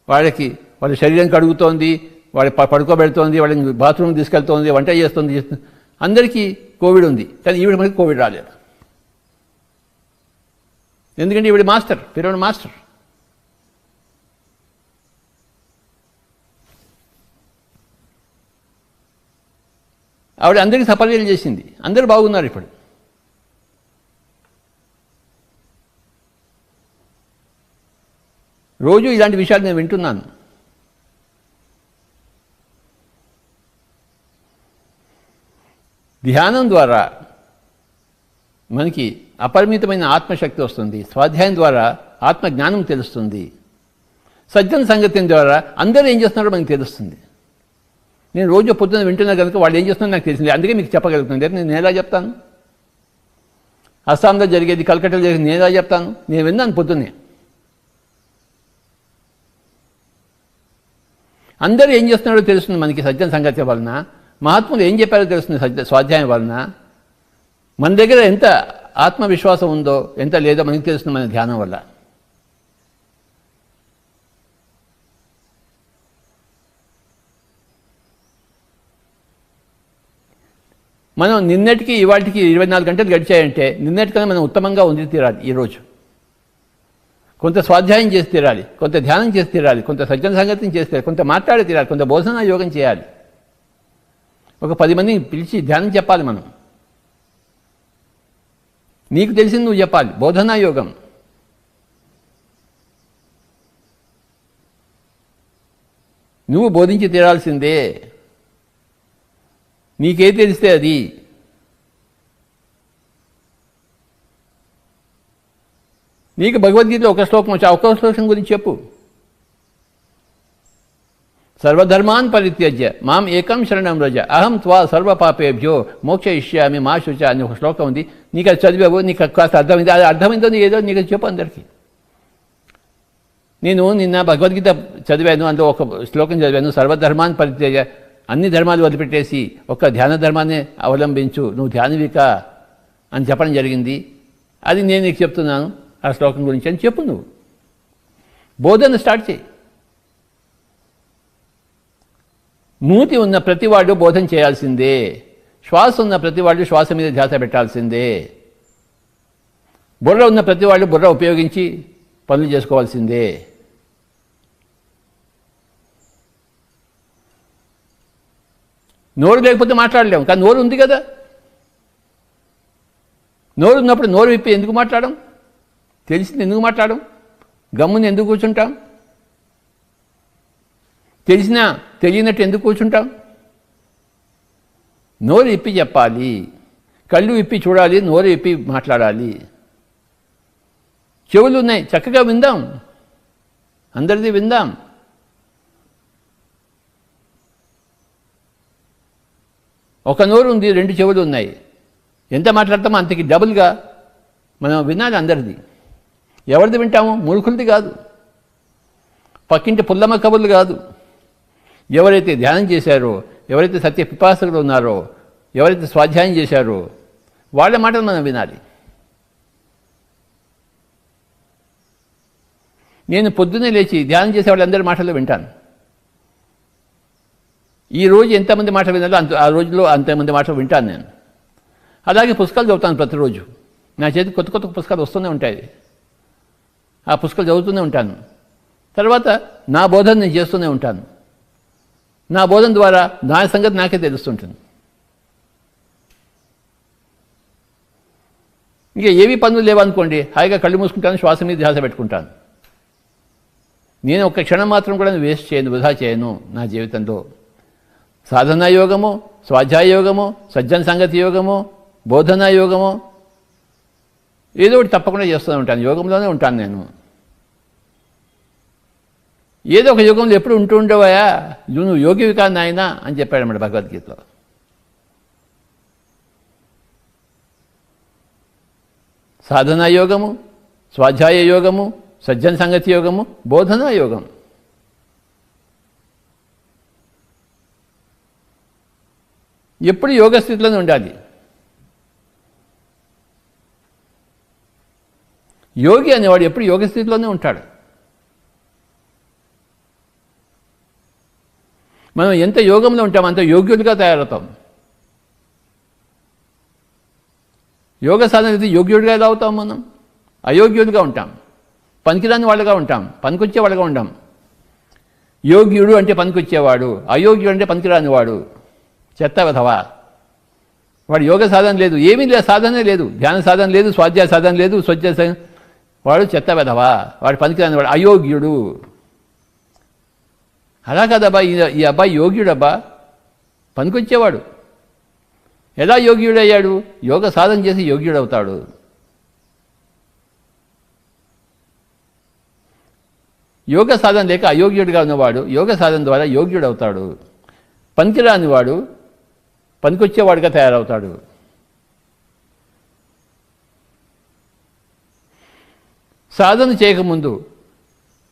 వాళ్ళ శరీరం కడుగుతోంది, వాళ్ళ పడుకోబెడుతోంది, వాళ్ళని బాత్రూమ్కి తీసుకెళ్తోంది, వంట చేస్తుంది. అందరికీ కోవిడ్ ఉంది, కానీ ఈవిడ మనకి కోవిడ్ రాలేదు. ఎందుకంటే ఈవిడ మాస్టర్, పిరమిడ్ మాస్టర్. ఆవిడ అందరికీ సపర్యలు చేసింది, అందరూ బాగున్నారు. ఇప్పుడు రోజు ఇలాంటి విషయాలు నేను వింటున్నాను. ధ్యానం ద్వారా మనకి అపరిమితమైన ఆత్మశక్తి వస్తుంది. స్వాధ్యాయం ద్వారా ఆత్మజ్ఞానం తెలుస్తుంది. సజ్జన సంగత్యం ద్వారా అందరూ ఏం చేస్తున్నారో మనకు తెలుస్తుంది. నేను రోజు పొద్దున్న వింటున్నా కనుక వాళ్ళు ఏం చేస్తున్నారో నాకు తెలిసింది, అందుకే మీకు చెప్పగలుగుతుంది. నేను ఎలా చెప్తాను? అస్సాంలో జరిగేది, కలకట్టాలో జరిగేది నేను ఎలా చెప్తాను? నేను విన్నాను పొద్దున్నే. అందరూ ఏం చేస్తున్నారో తెలుస్తుంది మనకి సజ్జన సంగత్యం వలన. మహాత్ములు ఏం చెప్పారో తెలుస్తుంది స్వాధ్యాయం వలన. మన దగ్గర ఎంత ఆత్మవిశ్వాసం ఉందో ఎంత లేదో మనకి తెలుస్తుంది మన ధ్యానం వల్ల. మనం నిన్నటికి ఇవాటికి 24 గంటలు గడిచాయంటే నిన్నటికన్నా మనం ఉత్తమంగా ఉండి తీరాలి. ఈరోజు కొంత స్వాధ్యాయం చేసి తీరాలి, కొంత ధ్యానం చేసి తీరాలి, కొంత సజ్జన సంగతిని చేసి తీరాలి, కొంత మాట్లాడి తీరాలి, కొంత బోధనా యోగం చేయాలి. ఒక 10 మందిని పిలిచి ధ్యానం చెప్పాలి. మనం నీకు తెలిసింది నువ్వు చెప్పాలి. బోధనా యోగం. నువ్వు బోధించి తీరాల్సిందే. నీకే తెలిస్తే అది. నీకు భగవద్గీతలో ఒక శ్లోకం వచ్చి ఒక్క శ్లోకం గురించి చెప్పు. సర్వధర్మాన్ పరిత్యజ్య మాం ఏకం శరణం వ్రజ అహం త్వా సర్వపాపేభ్యో మోక్షయిష్యామి మా శుచ అని ఒక శ్లోకం ఉంది. నీకు అది చదివావు, నీకు కాస్త అర్థమైంది. అది అర్థమైందో ఏదో నీకు చెప్పు అందరికీ. నేను నిన్న భగవద్గీత చదివాను, అందులో ఒక శ్లోకం చదివాను. సర్వధర్మాన్ పరిత్యజ్య, అన్ని ధర్మాలు వదిలిపెట్టేసి ఒక ధ్యాన ధర్మాన్ని అవలంబించు, నువ్వు ధ్యానవిక అని చెప్పడం జరిగింది. అది నేను నీకు చెప్తున్నాను ఆ శ్లోకం గురించి అని చెప్పు. నువ్వు బోధన స్టార్ట్ చేయి. మూతి ఉన్న ప్రతివాడు బోధన చేయాల్సిందే. శ్వాస ఉన్న ప్రతివాడు శ్వాస మీద ధ్యాస పెట్టాల్సిందే. బుర్ర ఉన్న ప్రతివాడు బుర్ర ఉపయోగించి పనులు చేసుకోవాల్సిందే. నోరు లేకపోతే మాట్లాడలేము, కానీ నోరు ఉంది కదా. నోరు ఉన్నప్పుడు నోరు విప్పి ఎందుకు మాట్లాడడం? తెలిసింది ఎందుకు మాట్లాడడం? గమ్ముని ఎందుకు కూర్చుంటాం? తెలిసినా తెలియనట్టు ఎందుకు కూర్చుంటాం? నోరు విప్పి చెప్పాలి, కళ్ళు విప్పి చూడాలి, నోరు విప్పి మాట్లాడాలి. చెవులు ఉన్నాయి, చక్కగా విందాం, అందరిది విందాం. ఒక నోరు ఉంది, 2 చెవులు ఉన్నాయి, ఎంత మాట్లాడతామో అంతకి డబుల్గా మనం వినాలి అందరిది. ఎవరిది వింటాము? మూర్ఖులది కాదు, పక్కింటి పుల్లమ్మ కబుర్లు కాదు. ఎవరైతే ధ్యానం చేశారో, ఎవరైతే సత్య పిపాసకులు ఉన్నారో, ఎవరైతే స్వాధ్యాయం చేశారో వాళ్ళ మాటలు మనం వినాలి. నేను పొద్దున్నే లేచి ధ్యానం చేసే వాళ్ళందరి మాటలు వింటాను. ఈ రోజు ఎంతమంది మాట వినాలో ఆ రోజులో అంతమంది మాటలు వింటాను నేను. అలాగే పుస్తకాలు చదువుతాను ప్రతిరోజు. నా చేతికి కొత్త కొత్త పుస్తకాలు వస్తూనే ఉంటాయి, ఆ పుస్తకాలు చదువుతూనే ఉంటాను. తర్వాత నా బోధన నేను చేస్తూనే ఉంటాను. నా బోధన ద్వారా నా సంగతి నాకే తెలుస్తుంటుంది. ఇంకా ఏవి పనులు లేవనుకోండి, హాయిగా కళ్ళు మూసుకుంటాను, శ్వాస మీద ధ్యాస పెట్టుకుంటాను. నేను ఒక్క క్షణం మాత్రం కూడా వేస్ట్ చేయను, వృధా చేయను నా జీవితంలో. సాధనా యోగము, స్వాధ్యాయ యోగము, సజ్జన సంగతి యోగము, బోధనా యోగము, ఏదో ఒకటి తప్పకుండా చేస్తూనే ఉంటాను. యోగంలోనే ఉంటాను నేను. ఏదో ఒక యోగంలో ఎప్పుడు ఉంటూ ఉండవయా, నువ్వు యోగివి కాదు నాయనా అని చెప్పాడు అన్నమాట భగవద్గీతలో. సాధనా యోగము, స్వాధ్యాయ యోగము, సజ్జన సంగతి యోగము, బోధనా యోగం. ఎప్పుడు యోగ స్థితిలోనే ఉండాలి. యోగి అనేవాడు ఎప్పుడు యోగ స్థితిలోనే ఉంటాడు. మనం ఎంత యోగంలో ఉంటామో అంత యోగ్యులుగా తయారవుతాం. యోగ సాధన అయితే యోగ్యుడిగా ఎలా అవుతాం? మనం అయోగ్యులుగా ఉంటాం, పనికిరాని వాళ్ళగా ఉంటాం, పనికొచ్చే వాళ్ళగా ఉంటాం. యోగ్యుడు అంటే పనికొచ్చేవాడు, అయోగ్యుడు అంటే పనికిరానివాడు, చెత్త వెధవా. వాడు యోగ సాధన లేదు, ఏమీ లేదు, సాధనే లేదు, ధ్యాన సాధన లేదు, స్వాధ్యాయ సాధన లేదు, వాడు చెత్త వెధవా, వాడు పనికిరానివాడు, అయోగ్యుడు. అలా కాదబ్బా, ఈ అబ్బాయి యోగ్యుడబ్బా, పనికొచ్చేవాడు. ఎలా యోగ్యుడయ్యాడు? యోగ సాధన చేసి యోగ్యుడవుతాడు. యోగ సాధన లేక అయోగ్యుడిగా ఉన్నవాడు యోగ సాధన ద్వారా యోగ్యుడవుతాడు. పనికిరానివాడు పనికొచ్చేవాడుగా తయారవుతాడు. సాధన చేయకముందు,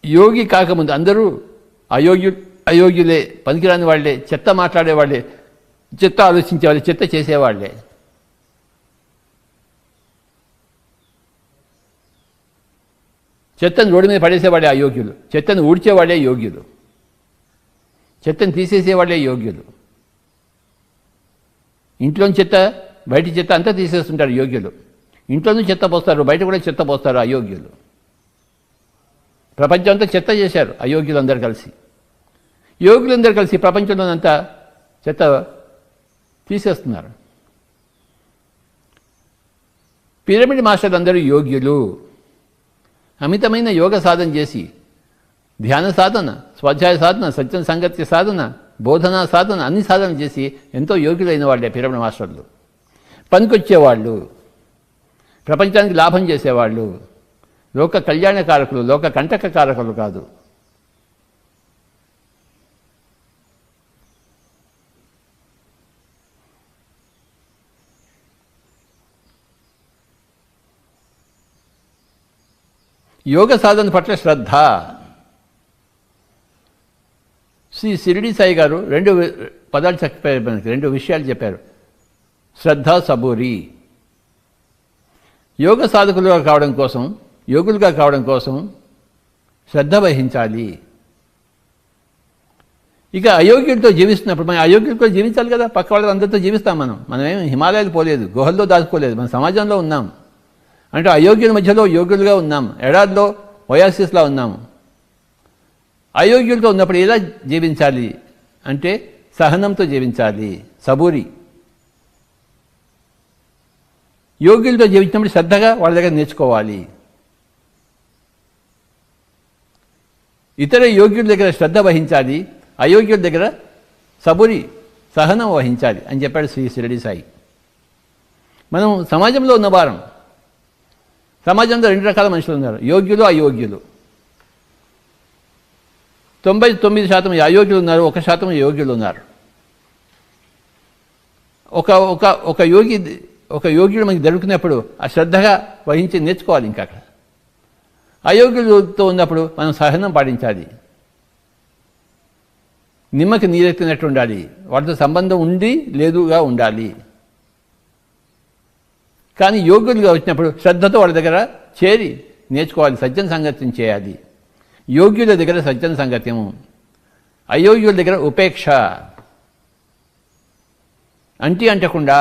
యోగి కాకముందు అందరూ అయోగ్యులే, పనికిరాని వాళ్ళే, చెత్త మాట్లాడేవాళ్ళే, చెత్త ఆలోచించేవాళ్ళే, చెత్త చేసేవాళ్లే. చెత్తను రోడ్డు మీద పడేసేవాళ్ళే అయోగ్యులు, చెత్తను ఊడ్చేవాళ్ళే యోగ్యులు, చెత్తను తీసేసేవాళ్ళే యోగ్యులు. ఇంట్లోని చెత్త బయట చెత్త అంతా తీసేస్తుంటారు యోగ్యులు. ఇంట్లోనూ చెత్త పోస్తారు, బయట కూడా చెత్త పోస్తారు అయోగ్యులు. ప్రపంచం అంతా చెత్త చేశారు అయోగ్యులందరూ కలిసి. యోగులందరూ కలిసి ప్రపంచంలోనంతా చెత్త తీసేస్తున్నారు. పిరమిడ్ మాస్టర్లు అందరూ యోగ్యులు. అమితమైన యోగ సాధన చేసి, ధ్యాన సాధన, స్వాధ్యాయ సాధన, సత్యం సంగతి సాధన, బోధనా సాధన, అన్ని సాధన చేసి ఎంతో యోగ్యులైన వాళ్ళే పిరమిడ్ మాస్టర్లు. పనికొచ్చేవాళ్ళు, ప్రపంచానికి లాభం చేసేవాళ్ళు, లోక కళ్యాణకారకులు, లోక కంటకకారకులు కాదు. యోగ సాధన పట్ల శ్రద్ధ. శ్రీ షిరిడి సాయి గారు 2 పదాలు చెప్పారు, మనకి 2 విషయాలు చెప్పారు. శ్రద్ధ, సబూరి. యోగ సాధకులుగా కావడం కోసం, యోగులుగా కావడం కోసం శ్రద్ధ వహించాలి. ఇక అయోగ్యులతో జీవిస్తున్నప్పుడు మనం అయోగ్యులతో జీవించాలి కదా. పక్క వాళ్ళందరితో జీవిస్తాం. మనమేం హిమాలయాలు పోలేదు, గుహల్లో దాచుకోలేదు, మన సమాజంలో ఉన్నాం. అంటే అయోగ్యుల మధ్యలో యోగ్యులుగా ఉన్నాం, ఎడారిలో ఒయాసిస్లా ఉన్నాము. అయోగ్యులతో ఉన్నప్పుడు ఎలా జీవించాలి అంటే సహనంతో జీవించాలి, సబూరి. యోగ్యులతో జీవించినప్పుడు శ్రద్ధగా వాళ్ళ దగ్గర నేర్చుకోవాలి. ఇతర యోగ్యుల దగ్గర శ్రద్ధ వహించాలి, అయోగ్యుల దగ్గర సబూరి సహనం వహించాలి అని చెప్పాడు శ్రీ షిరిడి సాయి. మనం సమాజంలో ఉన్నవారం. సమాజంలో 2 రకాల మనుషులు ఉన్నారు, యోగ్యులు, అయోగ్యులు. 99% అయోగ్యులు ఉన్నారు, 1% యోగ్యులు ఉన్నారు. ఒక యోగ్యుడు మనకి దొరికినప్పుడు ఆ శ్రద్ధగా వహించి నేర్చుకోవాలి. ఇంకా అక్కడ అయోగ్యులతో ఉన్నప్పుడు మనం సహనం పాటించాలి, నిమ్మకి నీరెత్తినట్టు ఉండాలి, వాటితో సంబంధం ఉండి లేదుగా ఉండాలి. కానీ యోగ్యులుగా వచ్చినప్పుడు శ్రద్ధతో వాళ్ళ దగ్గర చేరి నేర్చుకోవాలి, సజ్జన సంగత్యం చేయాలి. యోగ్యుల దగ్గర సజ్జన సంగత్యము, అయోగ్యుల దగ్గర ఉపేక్ష, అంటకుండా,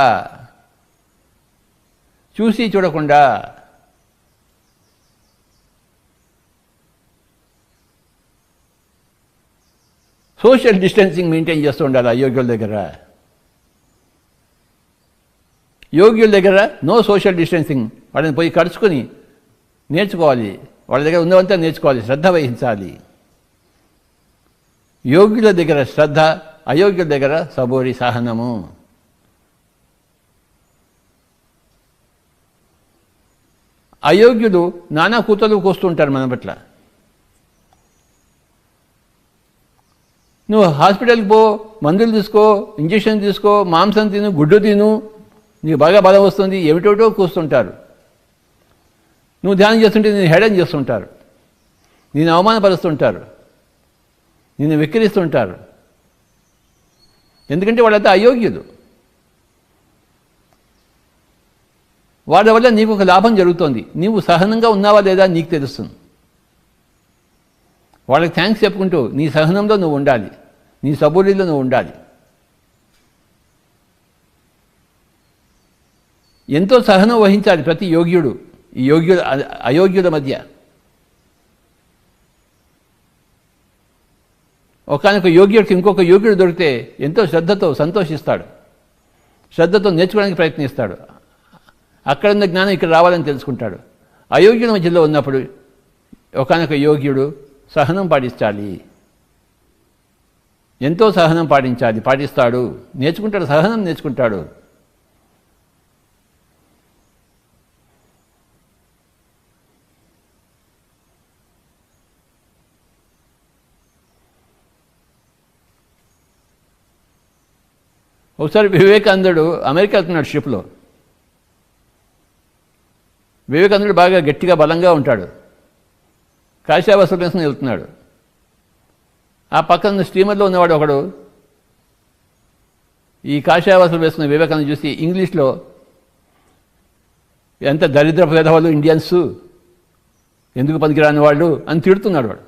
చూసి చూడకుండా. సోషల్ డిస్టెన్సింగ్ మెయింటైన్ చేస్తూ ఉండాలి అయోగ్యుల దగ్గర. యోగ్యుల దగ్గర నో సోషల్ డిస్టెన్సింగ్. వాళ్ళని పోయి కలుసుకొని నేర్చుకోవాలి, వాళ్ళ దగ్గర ఉన్నవంతా నేర్చుకోవాలి, శ్రద్ధ వహించాలి. యోగ్యుల దగ్గర శ్రద్ధ, అయోగ్యుల దగ్గర సబూరి సహనము. అయోగ్యులు నానా కూతలు కూస్తుంటారు మన పట్ల. నువ్వు హాస్పిటల్కి పో, మందులు తీసుకో, ఇంజక్షన్ తీసుకో, మాంసం తిను, గుడ్డు తిను, నీకు బాగా బలం వస్తుంది, ఏమిటోటో కూస్తుంటారు. నువ్వు ధ్యానం చేస్తుంటే నేను హేళన చేస్తుంటారు, నేను అవమానపరుస్తుంటారు, నిన్ను వెక్కిరిస్తుంటారు. ఎందుకంటే వాళ్ళంతా అయోగ్యులు. వాళ్ళ వల్ల నీకు ఒక లాభం జరుగుతోంది, నీవు సహనంగా ఉన్నావా లేదా నీకు తెలుస్తుంది. వాళ్ళకి థ్యాంక్స్ చెప్పుకుంటూ నీ సహనంలో నువ్వు ఉండాలి, నీ సబూరిలో నువ్వు ఉండాలి. ఎంతో సహనం వహించాలి ప్రతి యోగ్యుడు ఈ అయోగ్యుల మధ్య. ఒకానొక యోగ్యుడికి ఇంకొక యోగ్యుడు దొరికితే ఎంతో శ్రద్ధతో సంతోషిస్తాడు, శ్రద్ధతో నేర్చుకోవడానికి ప్రయత్నిస్తాడు. అక్కడున్న జ్ఞానం ఇక్కడ రావాలని తెలుసుకుంటాడు. అయోగ్యుల మధ్యలో ఉన్నప్పుడు ఒకానొక యోగ్యుడు సహనం పాటించాలి, ఎంతో సహనం పాటిస్తాడు, నేర్చుకుంటాడు, సహనం నేర్చుకుంటాడు. ఒకసారి వివేకానందుడు అమెరికా వెళ్తున్నాడు షిప్లో. వివేకానందుడు బాగా గట్టిగా బలంగా ఉంటాడు, కాషాయ వస్త్రం వేసుకుని వెళ్తున్నాడు. ఆ పక్కన స్టీమర్లో ఉన్నవాడు ఒకడు ఈ కాషాయ వస్త్రం వేసుకున్న వివేకానంద చూసి ఇంగ్లీష్లో, ఎంత దరిద్ర పేదవాళ్ళు ఇండియన్స్, ఎందుకు పనికిరాని వాళ్ళు అని తిడుతున్నాడు వాడు.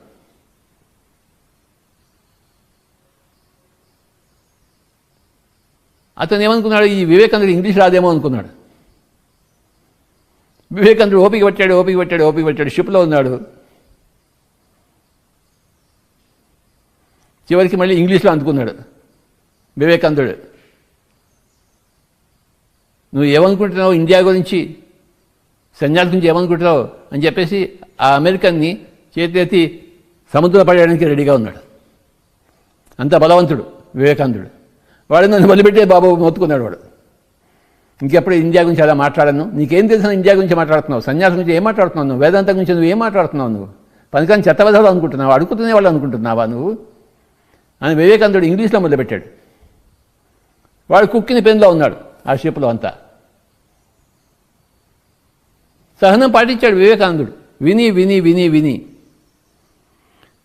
అతను ఏమనుకున్నాడు, ఈ వివేకానందుడు ఇంగ్లీష్ రాదేమో అనుకున్నాడు. వివేకానందుడు ఓపిక పట్టాడు, షిప్లో ఉన్నాడు. చివరికి మళ్ళీ ఇంగ్లీష్లో అందుకున్నాడు వివేకానందుడు. నువ్వు ఏమనుకుంటున్నావు ఇండియా గురించి, సన్యాసి గురించి ఏమనుకుంటున్నావు అని చెప్పేసి ఆ అమెరికన్ని చేతి సముద్రంలో పడేయడానికి రెడీగా ఉన్నాడు. అంత బలవంతుడు వివేకానందుడు. వాడు నన్ను వదిలిపెట్టే బాబు మొత్తుకున్నాడు వాడు. ఇంకెప్పుడు ఇండియా గురించి అలా మాట్లాడను, నీకేం తెలిసిన ఇండియా గురించి మాట్లాడుతున్నావు, సన్యాసం గురించి ఏం మాట్లాడుతున్నావు నువ్వు, వేదాంతం గురించి నువ్వు ఏం మాట్లాడుతున్నావు, నువ్వు పనికాని చెత్తవదాలు అనుకుంటున్నావు, అడుగుతునే వాళ్ళు అనుకుంటున్నావా నువ్వు అని వివేకానందుడు ఇంగ్లీష్లో మొదలుపెట్టాడు. వాడు కుక్కిన పెన్లో ఉన్నాడు ఆ షిప్లో అంతా. సహనం పాటించాడు వివేకానందుడు, విని విని విని విని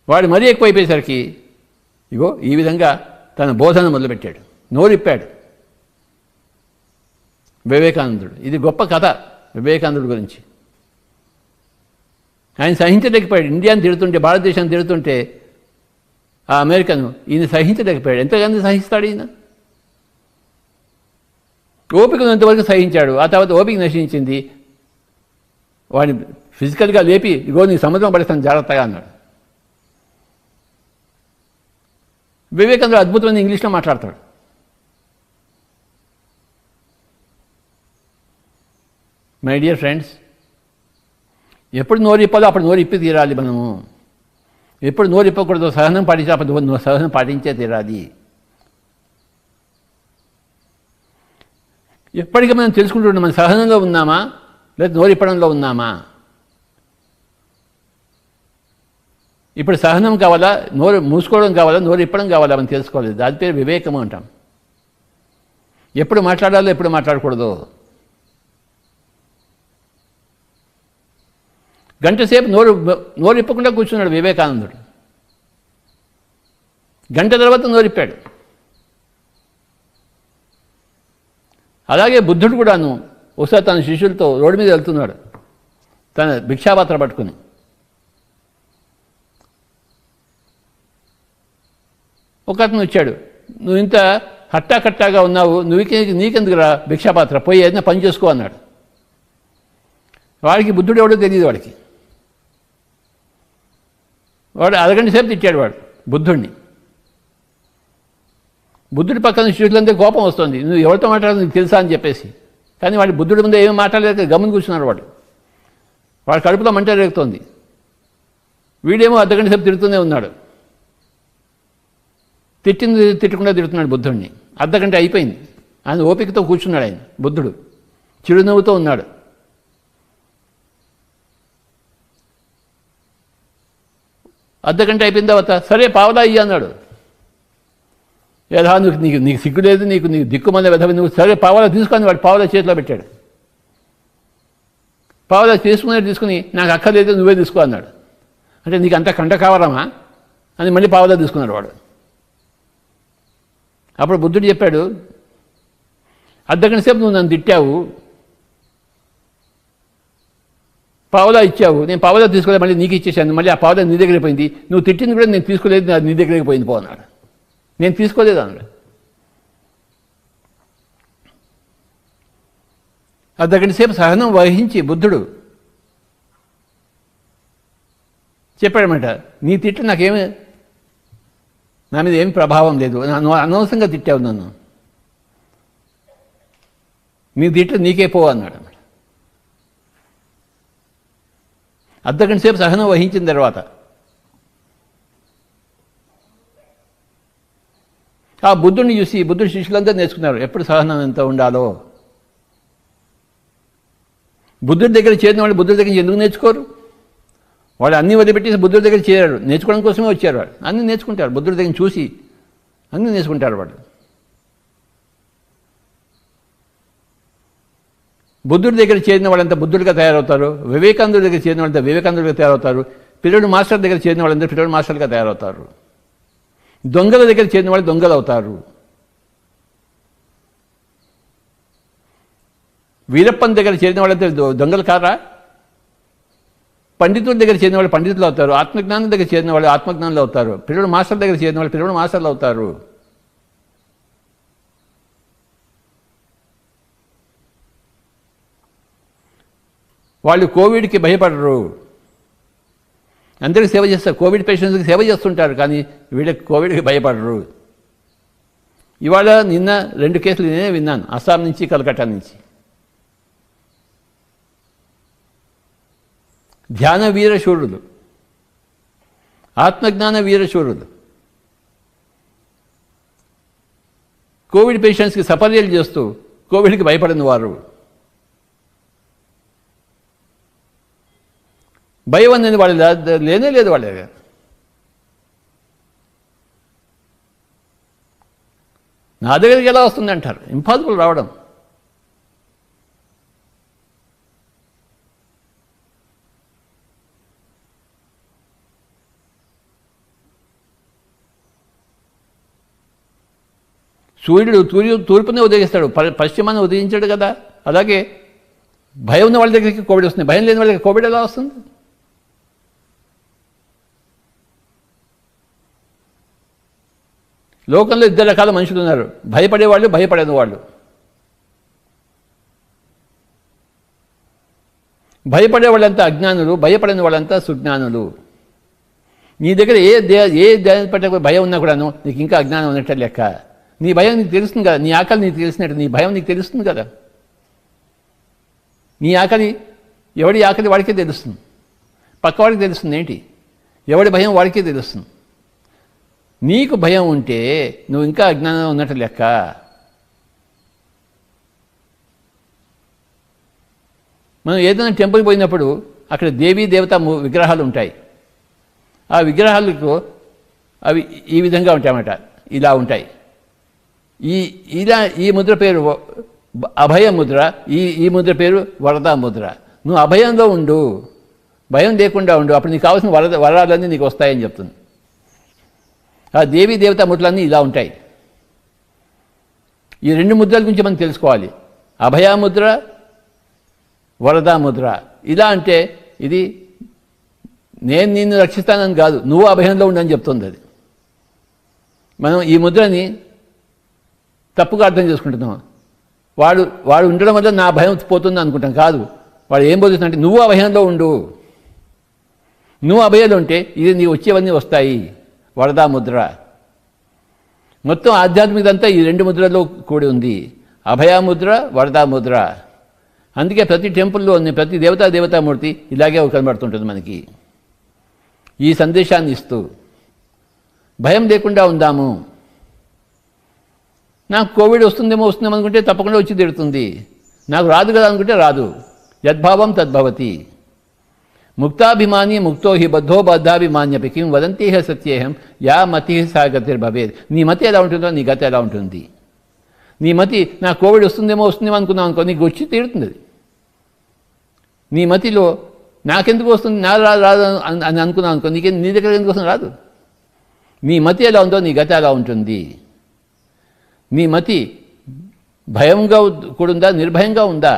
వాడు మరీ ఎక్కువైపోయేసరికి ఇగో ఈ విధంగా తన బోధన మొదలుపెట్టాడు, నోరిప్పాడు వివేకానందుడు. ఇది గొప్ప కథ వివేకానందుడి గురించి. ఆయన సహించలేకపోయాడు, ఇండియాని తిడుతుంటే, భారతదేశాన్ని తిడుతుంటే ఆ అమెరికన్ ఈయన సహించలేకపోయాడు. ఎంతగానో సహిస్తాడు ఈయన. ఓపిక ఉన్నంతవరకు సహించాడు. ఆ తర్వాత ఓపిక నశించింది. వాడిని ఫిజికల్గా లేపి ఇగో నీ సముద్రం పడేస్తాను జాగ్రత్తగా అన్నాడు. వివేకానందుడు అద్భుతమైన ఇంగ్లీష్లో మాట్లాడతాడు. మై డియర్ ఫ్రెండ్స్, ఎప్పుడు నోరు ఇప్పాలో అప్పుడు నోరు ఇప్పి తీరాలి. మనము ఎప్పుడు నోరు ఇప్పకూడదు, సహనం పాటించి అప్పుడు సహనం పాటించే తీరాలి. ఎప్పటికీ మనం తెలుసుకుంటున్నాం, మన సహనంలో ఉన్నామా లేదా నోరు ఇప్పడంలో ఉన్నామా? ఇప్పుడు సహనం కావాలా, నోరు మూసుకోవడం కావాలా, నోరు ఇప్పడం కావాలా, మనం తెలుసుకోవాలి. దాని పేరు వివేకము అంటాం. ఎప్పుడు మాట్లాడాలో ఎప్పుడు మాట్లాడకూడదు. గంట సేపు నోరు ఇప్పకుండా కూర్చున్నాడు వివేకానందుడు. గంట తర్వాత నోరిప్పాడు. అలాగే బుద్ధుడు కూడాను ఒకసారి తన శిష్యులతో రోడ్డు మీద వెళ్తున్నాడు, తన భిక్షాపాత్ర పట్టుకుని. ఒక అతను వచ్చాడు, నువ్వు ఇంత హట్టాకట్టాగా ఉన్నావు, నీకెందుకురా భిక్షాపాత్ర, పోయి ఏదైనా పని చేసుకో అన్నాడు. వాడికి బుద్ధుడు ఎవడో తెలియదు. వాడు అరగంట సేపు తిట్టాడు వాడు బుద్ధుడిని. బుద్ధుడి పక్కన శిష్యులంతా కోపం వస్తుంది, నువ్వు ఎవరితో మాట్లాడదు నీకు తెలుసా అని చెప్పేసి. కానీ వాడి బుద్ధుడి ముందే ఏమీ మాట్లాడలేక గమని కూర్చున్నాడు. వాడు కడుపులో మంట రేగుతోంది. వీడేమో అర్ధగంట సేపు తిడుతూనే ఉన్నాడు. తిట్టకుండా తిడుతున్నాడు బుద్ధుడిని. అర్ధగంట అయిపోయింది. ఆయన ఓపికతో కూర్చున్నాడు. ఆయన బుద్ధుడు చిరునవ్వుతో ఉన్నాడు. అర్ధగంట అయిపోయిన తర్వాత సరే పావలా ఇయ్యి అన్నాడు. ఏదా నీకు సిగ్గు లేదు, నీకు దిక్కుమల్ల వెధవి, నువ్వు సరే పావలా తీసుకొని వాడు పావలా చేతిలో పెట్టాడు. పావలా తీసుకుని నాకు అక్కర్లేదు నువ్వే తీసుకో అన్నాడు. అంటే నీకు అంత కంట కావాలమా అని మళ్ళీ పావలా తీసుకున్నాడు వాడు. అప్పుడు బుద్ధుడు చెప్పాడు, అర్ధగంట సేపు నువ్వు నన్ను తిట్టావు, పావలా ఇచ్చావు, నేను పావలా తీసుకోలేదు, మళ్ళీ నీకు ఇచ్చేసాను, మళ్ళీ ఆ పావలా నీ దగ్గర పోయింది, నువ్వు తిట్టింది కూడా నేను తీసుకోలేదు, నీ దగ్గరికి పోయింది పో అన్నాడు. నేను తీసుకోలేదు అన్నాడు. అర్ధగంట సేపు సహనం వహించి బుద్ధుడు చెప్పాడనమాట, నీ తిట్టు నాకేమీ, నా మీద ఏమి ప్రభావం లేదు, నన్ను అనవసరంగా తిట్టావు, నన్ను నీ తిట్టు నీకే పో అన్నాడు. అర్ధగంట సేపు సహనం వహించిన తర్వాత ఆ బుద్ధుడిని చూసి బుద్ధుడి శిష్యులంతా నేర్చుకున్నారు ఎప్పుడు సహనం ఎంత ఉండాలో. బుద్ధుడి దగ్గర చేరిన వాళ్ళు బుద్ధుడి దగ్గర ఎందుకు నేర్చుకోరు? వాళ్ళు అన్నీ వదిలిపెట్టేసి బుద్ధుడి దగ్గర చేరారు, నేర్చుకోవడం కోసమే వచ్చారు. వాళ్ళు అన్నీ నేర్చుకుంటారు, బుద్ధుడి దగ్గర చూసి అన్నీ నేర్చుకుంటారు. వాళ్ళు బుద్ధుడి దగ్గర చేరిన వాళ్ళంతా బుద్ధుడిగా తయారవుతారు, వివేకానందుడి దగ్గర చేరిన వాళ్ళంతా వివేకానందుడిగా తయారవుతారు, పిల్లడు మాస్టర్ దగ్గర చేరిన వాళ్ళంతా పిల్లడు మాస్టర్గా తయారవుతారు, దొంగల దగ్గర చేరిన వాళ్ళు దొంగలు అవుతారు. వీరప్పన్ దగ్గర చేరిన వాళ్ళంతా దొంగలు కారా? పండితుల దగ్గర చేరిన వాళ్ళు పండితులు అవుతారు, ఆత్మజ్ఞానం దగ్గర చేరిన వాళ్ళు ఆత్మజ్ఞానులు అవుతారు, పిల్లడు మాస్టర్ దగ్గర చేరిన వాళ్ళు పిల్లడు మాస్టర్లు అవుతారు. వాళ్ళు కోవిడ్కి భయపడరు, అందరికీ సేవ చేస్తారు, కోవిడ్ పేషెంట్స్కి సేవ చేస్తుంటారు, కానీ వీళ్ళకి కోవిడ్కి భయపడరు. ఇవాళ నిన్న 2 కేసులు నేనే విన్నాను, అస్సాం నుంచి కలకట్టా నుంచి. ధ్యాన వీరశూరులు, ఆత్మజ్ఞాన వీరశూరులు కోవిడ్ పేషెంట్స్కి సపర్యలు చేస్తూ కోవిడ్కి భయపడని వారు. భయం అనేది వాళ్ళు లేనే లేదు. వాళ్ళ నా దగ్గరికి ఎలా వస్తుంది అంటారు, ఇంపాసిబుల్ రావడం. సూర్యుడు తూర్పునే ఉదయిస్తాడు, పశ్చిమాన్ని ఉదయించాడు కదా. అలాగే భయం ఉన్న వాళ్ళ దగ్గరికి కోవిడ్ వస్తుంది, భయం లేని వాళ్ళ దగ్గర కోవిడ్ ఎలా వస్తుంది? లోకంలో 2 రకాల మనుషులు ఉన్నారు, భయపడేవాళ్ళు, భయపడని వాళ్ళు. భయపడే వాళ్ళంతా అజ్ఞానులు, భయపడని వాళ్ళంతా సుజ్ఞానులు. నీ దగ్గర ఏ దేని పట్ల భయం ఉన్నా కూడాను నీకు ఇంకా అజ్ఞానం ఉన్నట్టే లెక్క. నీ భయం నీకు తెలుస్తుంది కదా, నీ ఆకలి నీకు తెలిసినట్టు నీ భయం నీకు తెలుస్తుంది కదా. నీ ఆకలి ఎవడి ఆకలి వాడికే తెలుస్తుంది, పక్కవాడికి తెలుస్తుంది ఏంటి, ఎవడి భయం వాడికే తెలుస్తుంది. నీకు భయం ఉంటే నువ్వు ఇంకా అజ్ఞానం ఉన్నట్టు లెక్క. మనం ఏదైనా టెంపుల్కి పోయినప్పుడు అక్కడ దేవీ దేవత విగ్రహాలు ఉంటాయి. ఆ విగ్రహాలకు అవి ఈ విధంగా ఉంటాయన్నమాట, ఇలా ఉంటాయి. ఈ ముద్ర పేరు అభయ ముద్ర, ఈ ముద్ర పేరు వరదా ముద్ర. నువ్వు అభయంలో ఉండు, భయం లేకుండా ఉండు, అప్పుడు నీకు కావాల్సిన వరాలన్నీ నీకు వస్తాయని చెప్తుంది. ఆ దేవీ దేవతా ముద్రలన్నీ ఇలా ఉంటాయి. ఈ రెండు ముద్రల గురించి మనం తెలుసుకోవాలి. అభయ ముద్ర, వరదా ముద్ర. ఇలా అంటే ఇది నేను నిన్ను రక్షిస్తానని కాదు, నువ్వు అభయంలో ఉండని చెప్తుంది అది. మనం ఈ ముద్రని తప్పుగా అర్థం చేసుకుంటున్నాం. వాడు ఉండడం వల్ల నా భయం పోతుంది అనుకుంటాం. కాదు, వాడు ఏం బోధిస్తుందంటే నువ్వు అభయంలో ఉండు, నువ్వు అభయంలో ఉంటే ఇది నీ వచ్చేవన్నీ వస్తాయి. వరదా ముద్ర. మొత్తం ఆధ్యాత్మికతంతా ఈ రెండు ముద్రలో కూడి ఉంది, అభయ ముద్ర, వరదా ముద్ర. అందుకే ప్రతి టెంపుల్లో ప్రతి దేవతామూర్తి ఇలాగే కనబడుతుంటుంది మనకి. ఈ సందేశాన్ని ఇస్తూ భయం లేకుండా ఉందాము. నాకు కోవిడ్ వస్తుందేమో అనుకుంటే తప్పకుండా వచ్చి తిడుతుంది. నాకు రాదు కదా అనుకుంటే రాదు. యద్భావం తద్భవతి. ముక్తాభిమాని ముక్తో హి బద్ధో బద్ధాభిమాన్యపి కిం వదంతేహ సత్యేహం యా మతి సా గతిర్భవేత్. నీ మతి ఎలా ఉంటుందో నీ గతి ఎలా ఉంటుంది. నీ మతి నాకు కోవిడ్ వస్తుందేమో అనుకున్నావు అనుకో, నీకు వచ్చి తీరుతుంది అది. నీ మతిలో నాకెందుకు వస్తుంది, నా రాదు అని అనుకున్నావు అనుకో, నీ దగ్గర ఎందుకు వస్తుంది, రాదు. నీ మతి ఎలా ఉందో నీ గతి ఎలా ఉంటుంది. నీ మతి భయంగా కూడుందా, నిర్భయంగా ఉందా?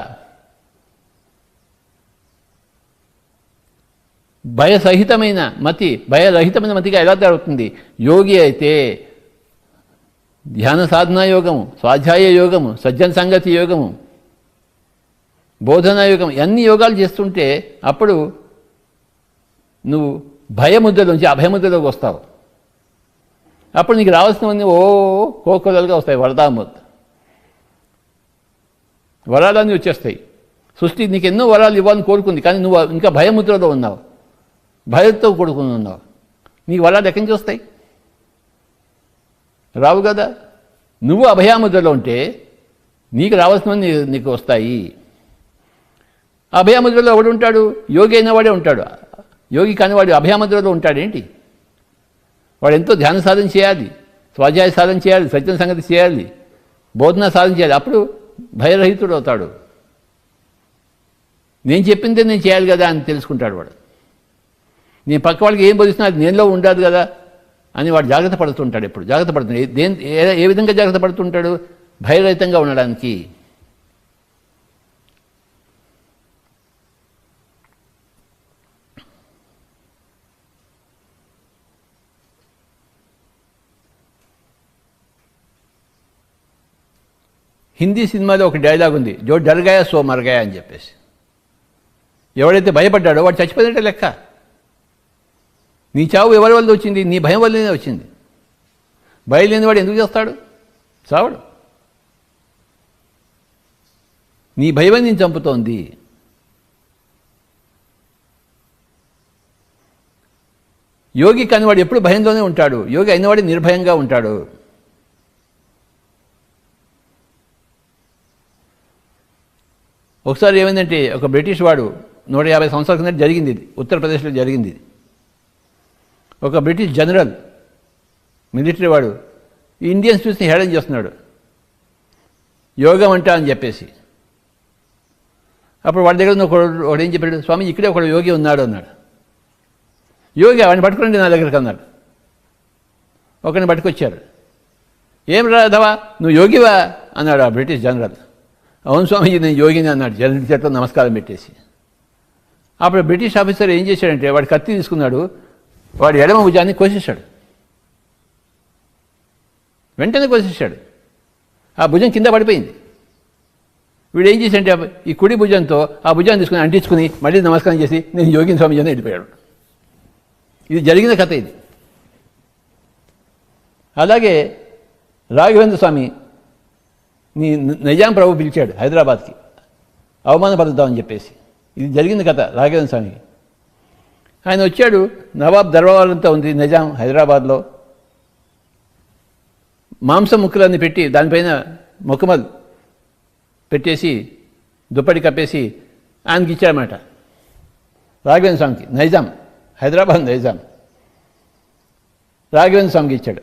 భయసహితమైన మతి భయరహితమైన మతిగా ఎలా జరుగుతుంది? యోగి అయితే ధ్యాన సాధనా యోగము, స్వాధ్యాయ యోగము, సజ్జన సంగతి యోగము, బోధనా యోగం, అన్ని యోగాలు చేస్తుంటే అప్పుడు నువ్వు భయముద్రలోంచి అభయముద్రలోకి వస్తావు. అప్పుడు నీకు రావాల్సినవన్నీ కోకొలలుగా వస్తాయి. వరదాముద్ర వరాలన్నీ వచ్చేస్తాయి. సృష్టి నీకు ఎన్నో వరాలు ఇవ్వాలని కోరుకుంది, కానీ నువ్వు ఇంకా భయముద్రలో ఉన్నావు, భయంతో కూడుకుని ఉన్నావు. నీకు వరాలు ఎక్కడి నుంచి వస్తాయి? రావు కదా. నువ్వు అభయాముద్రలో ఉంటే నీకు రావాల్సినవన్నీ నీకు వస్తాయి. అభయాముద్రలో ఎవడు ఉంటాడు? యోగి అయిన వాడే ఉంటాడు. యోగి కానివాడు అభయాముద్రలో ఉంటాడేంటి? వాడు ఎంతో ధ్యాన సాధన చేయాలి, స్వాధ్యాయ సాధన చేయాలి, సజ్జన సంగతి చేయాలి, బోధన సాధన చేయాలి. అప్పుడు భయరహితుడు అవుతాడు. నేను చెప్పిందే నేను చేయాలి కదా అని తెలుసుకుంటాడు వాడు. నేను పక్క వాళ్ళకి ఏం బోధిస్తున్నా అది నేనులో ఉండదు కదా అని వాడు జాగ్రత్త పడుతుంటాడు. ఎప్పుడు జాగ్రత్త పడుతున్నాడు? ఏ విధంగా జాగ్రత్త పడుతుంటాడు? భయరహితంగా ఉండడానికి. హిందీ సినిమాలో ఒక డైలాగ్ ఉంది, జో డర్ గయా సో మర్ గయా అని చెప్పేసి. ఎవడైతే భయపడ్డాడో వాడు చచ్చిపోయినట్టే లెక్క. నీ చావు ఎవరి వల్ల వచ్చింది? నీ భయం వల్లనే వచ్చింది. భయం లేని వాడు ఎందుకు చేస్తాడు? చావడు. నీ భయమే నేను చంపుతోంది. యోగి కానివాడు ఎప్పుడు భయంలోనే ఉంటాడు. యోగి అయినవాడు నిర్భయంగా ఉంటాడు. ఒకసారి ఏమైందంటే, ఒక బ్రిటిష్ వాడు 150 సంవత్సరాల కింద జరిగింది ఇది, ఉత్తరప్రదేశ్లో జరిగింది ఇది. ఒక బ్రిటిష్ జనరల్, మిలిటరీ వాడు ఇండియన్స్ చూసి హేళన చేస్తున్నాడు, యోగం అంట అని చెప్పేసి. అప్పుడు వాడి దగ్గర ఒకడు ఏం చెప్పాడు, స్వామి ఇక్కడే ఒకడు యోగి ఉన్నాడు అన్నాడు. యోగి వాడిని పట్టుకురండి నా దగ్గరికి అన్నాడు. ఒకరిని పట్టుకొచ్చారు. ఏం రాధవా నువ్వు యోగివా అన్నాడు ఆ బ్రిటిష్ జనరల్. అవును స్వామి నేను యోగిని అన్నాడు జనరల్ చేతిలో నమస్కారం పెట్టేసి. అప్పుడు బ్రిటిష్ ఆఫీసర్ ఏం చేశాడంటే, వాడు కత్తి తీసుకున్నాడు, వాడు ఎడమ భుజాన్ని కోసేశాడు. వెంటనే కోసేశాడు. ఆ భుజం కింద పడిపోయింది. వీడు ఏం చేశాడంటే ఈ కుడి భుజంతో ఆ భుజాన్ని తీసుకుని అంటించుకుని మళ్ళీ నమస్కారం చేసి నేను యోగిని స్వామి అని వెళ్ళిపోయాడు. ఇది జరిగిన కథ ఇది. అలాగే రాఘవేంద్ర స్వామి నిజాం ప్రభు పిలిచాడు హైదరాబాద్కి. అవమానపరుద్దామని చెప్పేసి. ఇది జరిగింది కథ రాఘవేంద్ర స్వామికి. ఆయన వచ్చాడు, నవాబ్ దర్బారంతా ఉంది నిజాం హైదరాబాద్లో. మాంసం ముక్కలన్నీ పెట్టి దానిపైన మొక్కమల్ పెట్టేసి దుప్పటి కప్పేసి ఆయనకి ఇచ్చాడన్నమాట రాఘవేంద్ర స్వామికి. నైజాం, హైదరాబాద్ నైజాం రాఘవేంద్ర స్వామికి ఇచ్చాడు.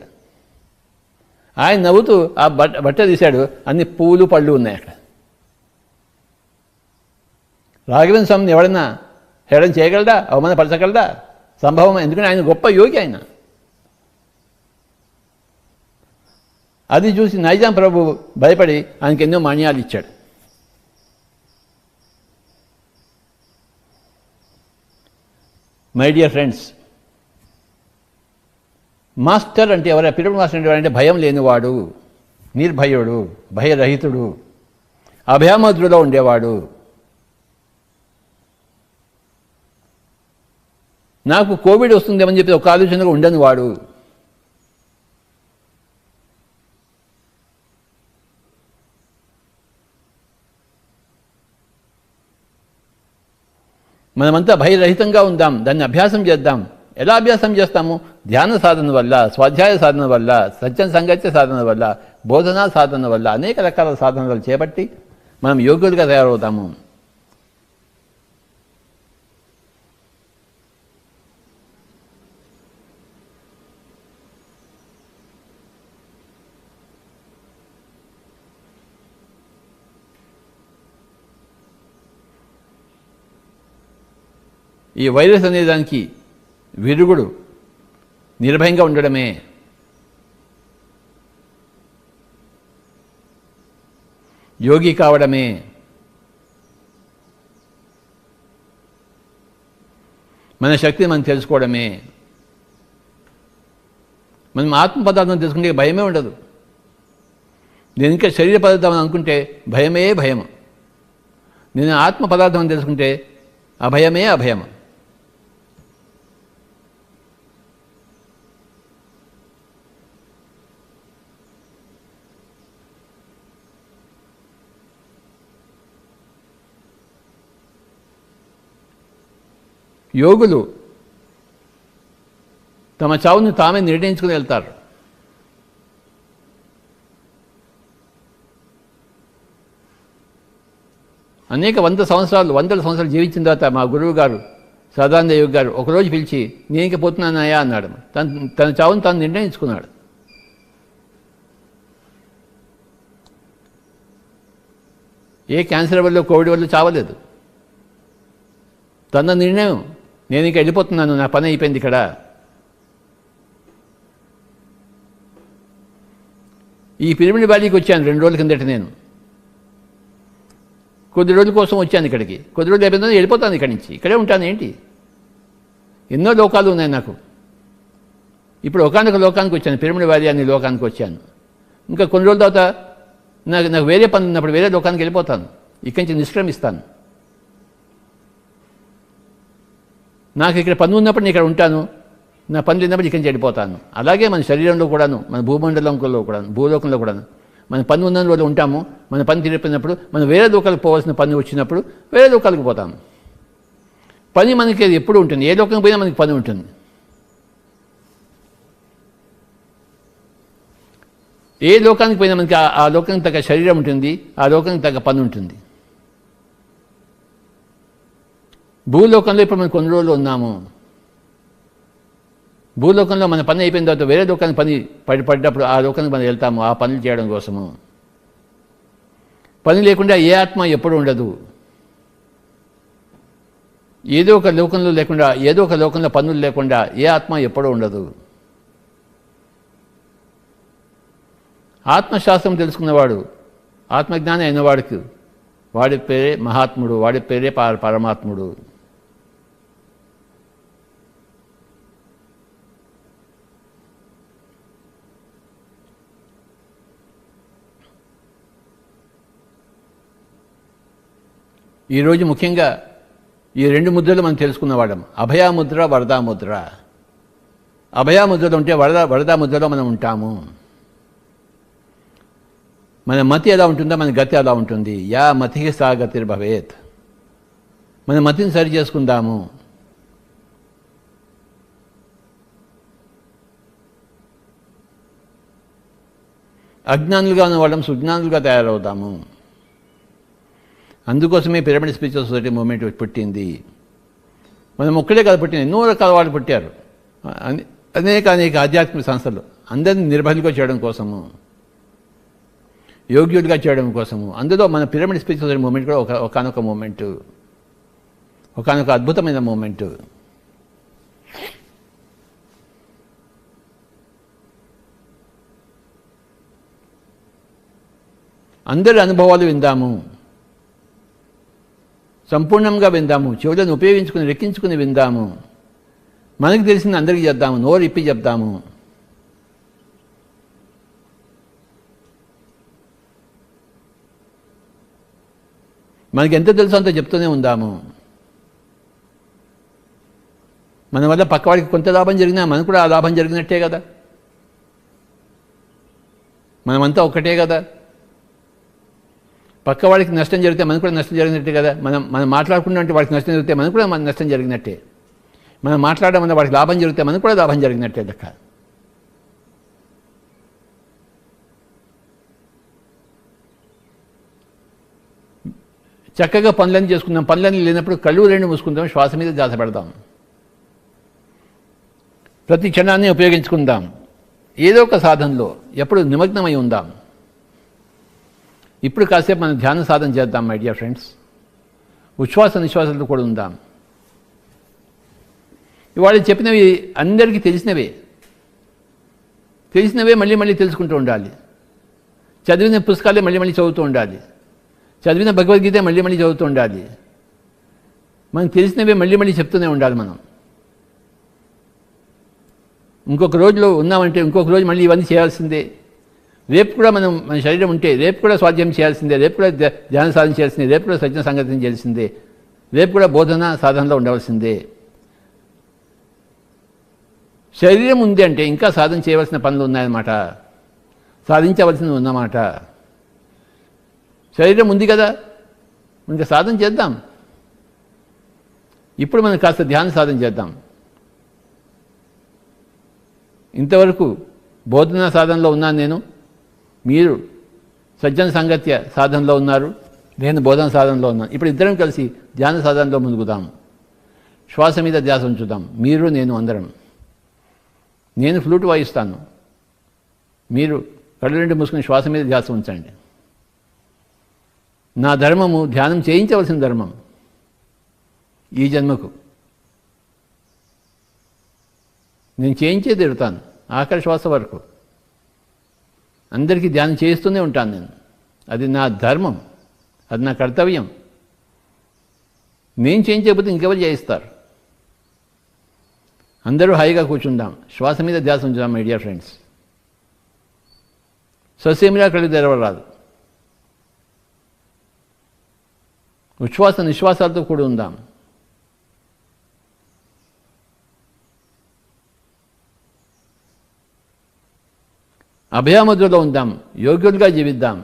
ఆయన నవ్వుతూ ఆ బట్ట తీశాడు, అన్ని పూలు పళ్ళు ఉన్నాయి అక్కడ. రాఘవేంద్ర స్వామిని ఎవడన్నా హేళన చేయగలడా, అవమానపరచగలడా? సంభవం. ఎందుకంటే ఆయన గొప్ప యోగి ఆయన. అది చూసి నైజాం ప్రభు భయపడి ఆయనకి ఎన్నో మాన్యాలు ఇచ్చాడు. మై డియర్ ఫ్రెండ్స్, మాస్టర్ అంటే ఎవరు? పిరమిడ్ మాస్టర్ అంటే ఎవరంటే భయం లేనివాడు, నిర్భయుడు, భయరహితుడు, అభయముద్రలో ఉండేవాడు. నాకు కోవిడ్ వస్తుందేమని చెప్పి ఒక ఆలోచనగా ఉండని వాడు. మనమంతా భయరహితంగా ఉందాం, దాన్ని అభ్యాసం చేద్దాం. ఎలా అభ్యాసం చేస్తాము? ధ్యాన సాధన వల్ల, స్వాధ్యాయ సాధన వల్ల, సత్యం సంగత్య సాధన వల్ల, బోధనా సాధన వల్ల, అనేక రకాల సాధనలు చేపట్టి మనం యోగ్యులుగా తయారవుతాము. ఈ వైరస్ అనేదానికి విరుగుడు నిర్భయంగా ఉండడమే. యోగి కావడమే. మన శక్తిని మనం తెలుసుకోవడమే. మనం ఆత్మ పదార్థం తెలుసుకుంటే భయమే ఉండదు. నేను ఇంకా శరీర పదార్థం అని అనుకుంటే భయమే భయం. నేను ఆత్మ పదార్థం అని తెలుసుకుంటే అభయమే అభయం. యోగులు తమ చావును తామే నిర్ణయించుకుని వెళ్తారు. అనేక వందల సంవత్సరాలు జీవించిన తర్వాత మా గురువు గారు సదానంద యోగి గారు ఒకరోజు పిలిచి, నేను ఇంక పోతున్నానయ్యా అన్నాడు. తన చావును తాను నిర్ణయించుకున్నాడు. ఏ క్యాన్సర్ వల్ల, కోవిడ్ వల్ల చావలేదు. తన నిర్ణయం, నేను ఇంక వెళ్ళిపోతున్నాను, నా పని అయిపోయింది ఇక్కడ. ఈ పిరమిడ్ వ్యాలీకి వచ్చాను 2 రోజుల కిందట. నేను కొద్ది రోజుల కోసం వచ్చాను ఇక్కడికి. కొద్ది రోజులు అయిపోయిందో వెళ్ళిపోతాను ఇక్కడి నుంచి. ఇక్కడే ఉంటాను ఏంటి? ఎన్నో లోకాలు ఉన్నాయి నాకు. ఇప్పుడు ఒకానొక లోకానికి వచ్చాను, పిరమిడ్ వ్యాలీ అనే లోకానికి వచ్చాను. ఇంకా కొన్ని రోజుల తర్వాత నాకు వేరే పని ఉన్నప్పుడు వేరే లోకానికి వెళ్ళిపోతాను. ఇక్కడి నుంచి నిష్క్రమిస్తాను. నాకు ఇక్కడ పని ఉన్నప్పుడు నేను ఇక్కడ ఉంటాను, నా పని లేనప్పుడు ఇక్కడి నుంచి వెళ్ళిపోతాను. అలాగే మన శరీరంలో కూడాను, మన భూమండలంలో కూడాను, భూలోకంలో కూడాను మన పని ఉన్న రోజు ఉంటాము. మన పని తీరిపోయినప్పుడు మనం వేరే లోకాలకు పోవాల్సిన పని వచ్చినప్పుడు వేరే లోకాలకు పోతాము. పని మనకి ఎప్పుడు ఉంటుంది. ఏ లోకం పోయినా మనకి పని ఉంటుంది. ఏ లోకానికి పోయినా మనకి ఆ లోకానికి తగ్గ శరీరం ఉంటుంది, ఆ లోకానికి తగ్గ పని ఉంటుంది. భూలోకంలో ఇప్పుడు మనం కొన్ని రోజులు ఉన్నాము. భూలోకంలో మన పని అయిపోయిన తర్వాత వేరే లోకానికి పని పడ్డప్పుడు ఆ లోకానికి మనం వెళ్తాము ఆ పనులు చేయడం కోసము. పని లేకుండా ఏ ఆత్మ ఎప్పుడు ఉండదు. ఏదో ఒక లోకంలో పనులు లేకుండా ఏ ఆత్మ ఎప్పుడూ ఉండదు. ఆత్మశాస్త్రం తెలుసుకున్నవాడు, ఆత్మజ్ఞానం అయినవాడికి వాడి పేరే మహాత్ముడు, వాడి పేరే పరమాత్ముడు. ఈరోజు ముఖ్యంగా ఈ 2 ముద్రలు మనం తెలుసుకున్నవాళ్ళం. అభయాముద్ర, వరదాముద్ర. అభయాముద్రలో ఉంటే వరదాముద్రలో మనం ఉంటాము. మన మతి ఎలా ఉంటుందో మన గతి ఎలా ఉంటుంది. యా మతికి సా గతిర్భవేత్. మన మతిని సరి చేసుకుందాము. అజ్ఞానులుగా ఉన్న వాళ్ళం సుజ్ఞానులుగా తయారవుతాము. అందుకోసమే పిరమిడ్ స్పిరిచువల్ సొసైటీ మూవ్మెంట్ పుట్టింది. మనం ఒక్కడే కాదు పుట్టింది, ఎన్నో రకాల వాళ్ళు పుట్టారు. అనేక ఆధ్యాత్మిక సంస్థలు అందరినీ నిర్భయంగా చేయడం కోసము, యోగ్యుడిగా చేయడం కోసము. అందులో మన పిరమిడ్ స్పిరిచువల్ సొసైటీ మూవ్మెంట్ కూడా ఒకనొక మూమెంటు, ఒకనొక అద్భుతమైన మూమెంటు. అందరి అనుభవాలు విందాము, సంపూర్ణంగా విందాము, చెవులను ఉపయోగించుకుని రెక్కించుకుని విందాము. మనకు తెలిసింది అందరికీ చెప్దాము, నోరు ఇప్పి చెప్దాము. మనకి ఎంత తెలుసో అంత చెప్తూనే ఉందాము. మన వల్ల పక్కవాడికి కొంత లాభం జరిగినా మనకు కూడా ఆ లాభం జరిగినట్టే కదా. మనమంతా ఒక్కటే కదా. పక్కవాడికి నష్టం జరిగితే మనకు కూడా నష్టం జరిగినట్టే కదా. మనం మాట్లాడుకున్నట్టు వాడికి నష్టం జరిగితే మనకు కూడా మన నష్టం జరిగినట్టే. మనం మాట్లాడడం వల్ల వాడికి లాభం జరిగితే మనకు కూడా లాభం జరిగినట్టే లెక్క. చక్కగా పనులన్నీ చేసుకుందాం. పనులన్నీ లేనప్పుడు కళ్ళు రెండు మూసుకుందాం, శ్వాస మీద ధ్యాస పెడదాం. ప్రతి క్షణాన్ని ఉపయోగించుకుందాం. ఏదో ఒక సాధనలో ఎప్పుడు నిమగ్నమై ఉందాం. ఇప్పుడు కాసేపు మనం ధ్యాన సాధన చేద్దాం మై డియర్ ఫ్రెండ్స్. ఉచ్ఛ్వాస నిశ్వాసాలతో కూడా ఉందాం. ఇవాళ చెప్పినవి అందరికీ తెలిసినవే మళ్ళీ మళ్ళీ తెలుసుకుంటూ ఉండాలి. చదివిన పుస్తకాలే మళ్ళీ మళ్ళీ చదువుతూ ఉండాలి. చదివిన భగవద్గీత మళ్ళీ మళ్ళీ చదువుతూ ఉండాలి. మనకు తెలిసినవే మళ్ళీ మళ్ళీ చెప్తూనే ఉండాలి. మనం ఇంకొక రోజులో ఉన్నామంటే ఇంకొక రోజు మళ్ళీ ఇవన్నీ చేయాల్సిందే. రేపు కూడా మన శరీరం ఉంటే రేపు కూడా స్వాధ్యాయం చేయాల్సిందే, రేపు కూడా ధ్యాన సాధన చేయాల్సిందే, రేపు కూడా సజ్జన సంగతిని చేయాల్సిందే, రేపు కూడా బోధన సాధనలో ఉండవలసిందే. శరీరం ఉంది అంటే ఇంకా సాధన చేయవలసిన పనులు ఉన్నాయన్నమాట, సాధించవలసినవి ఉన్నమాట. శరీరం ఉంది కదా, ఇంకా సాధన చేద్దాం. ఇప్పుడు మనం కాస్త ధ్యాన సాధన చేద్దాం. ఇంతవరకు బోధనా సాధనలో ఉన్నాను నేను, మీరు సజ్జన సంగత్య సాధనలో ఉన్నారు, నేను బోధన సాధనలో ఉన్నాను. ఇప్పుడు ఇద్దరం కలిసి ధ్యాన సాధనలో ముందుకుదాం. శ్వాస మీద ధ్యాస ఉంచుదాం. మీరు నేను అందరం. నేను ఫ్లూట్ వాయిస్తాను, మీరు కళ్ళు రెండు మూసుకుని శ్వాస మీద ధ్యాస ఉంచండి. నా ధర్మము ధ్యానం చేయించవలసిన ధర్మం ఈ జన్మకు. నేను చేయించే తిడతాను ఆఖరి శ్వాస వరకు. అందరికీ ధ్యానం చేస్తూనే ఉంటాను నేను. అది నా ధర్మం, అది నా కర్తవ్యం. నేను చేయించకపోతే ఇంకెవరు చేయిస్తారు? అందరూ హాయిగా కూర్చుందాం, శ్వాస మీద ధ్యాస ఉంచుదాం మై డియర్ ఫ్రెండ్స్. ససేమిరా కళ్ళు తెరవరాదు. ఉచ్ఛ్వాస నిశ్వాసాలతో కూడి ఉందాం. అభయాముద్రలో ఉందాం, యోగ్యులుగా జీవిద్దాం.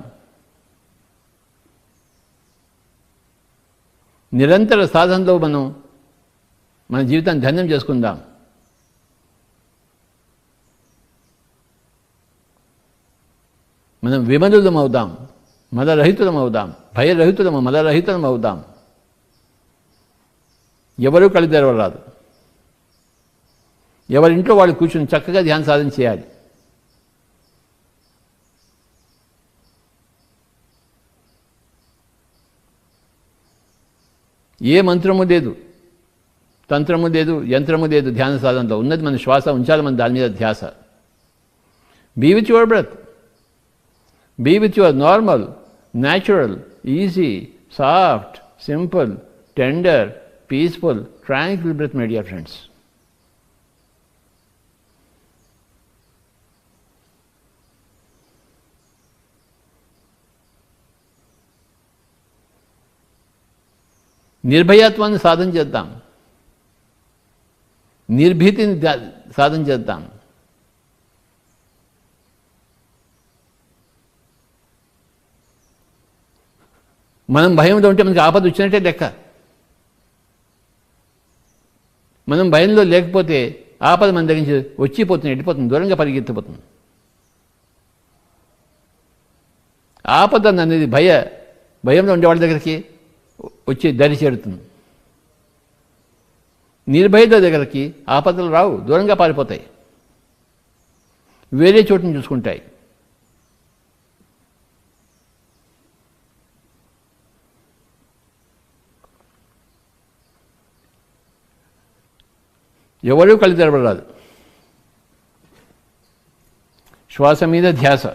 నిరంతర సాధనలో మనం మన జీవితాన్ని ధన్యం చేసుకుందాం. మనం విమలులం అవుదాం, మదరహితులం అవుదాం, భయరహితులము మదరహితులం అవుదాం. ఎవరూ కళ్ళు తెరవరాదు. ఎవరింట్లో వాళ్ళు కూర్చుని చక్కగా ధ్యాన సాధన చేయాలి. ఏ మంత్రము లేదు, తంత్రము లేదు, యంత్రము లేదు ధ్యాన సాధనలో. ఉన్నది మన శ్వాస. ఉంచాలి మన దాని మీద ధ్యాస. Be with your breath, be with your normal, natural, easy, soft, simple, tender, peaceful, tranquil breath my dear friends. నిర్భయత్వాన్ని సాధన చేద్దాం, నిర్భీతిని సాధన చేద్దాం. మనం భయంలో ఉంటే మనకి ఆపద వచ్చినట్టే లెక్క. మనం భయంలో లేకపోతే ఆపద మన దగ్గర నుంచి వచ్చిపోతుంది, వెళ్ళిపోతుంది, దూరంగా పరిగెత్తిపోతుంది. ఆపద అనేది భయంలో ఉండే వాళ్ళ దగ్గరికి వచ్చి దరి చేరుతుంది. నిర్భయత దగ్గరికి ఆపదలు రావు, దూరంగా పారిపోతాయి, వేరే చోటుని చూసుకుంటాయి. ఎవరూ కళ్ళు తెరవరాదు. శ్వాస మీద ధ్యాస.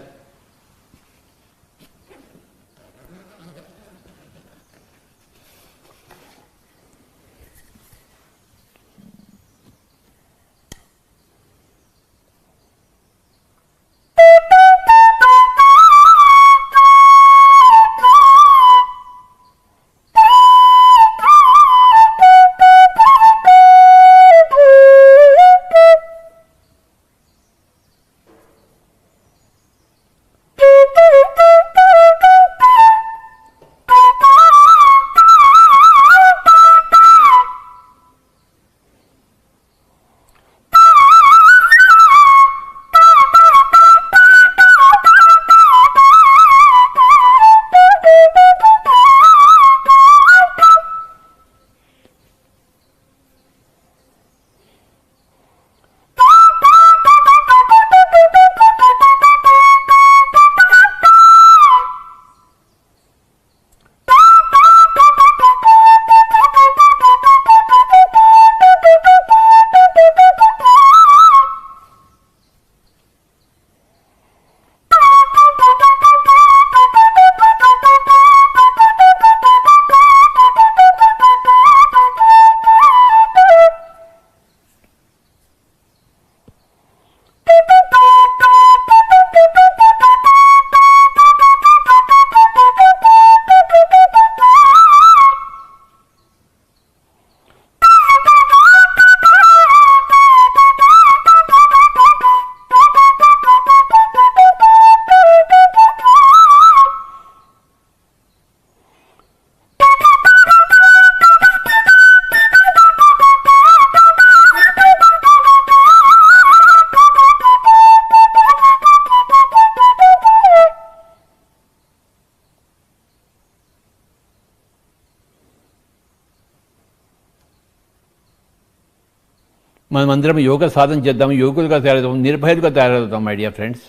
మనమందరం యోగ సాధన చేద్దాం, యోగులుగా తయారవుతాం, నిర్భయులుగా తయారవుతాం. My dear friends,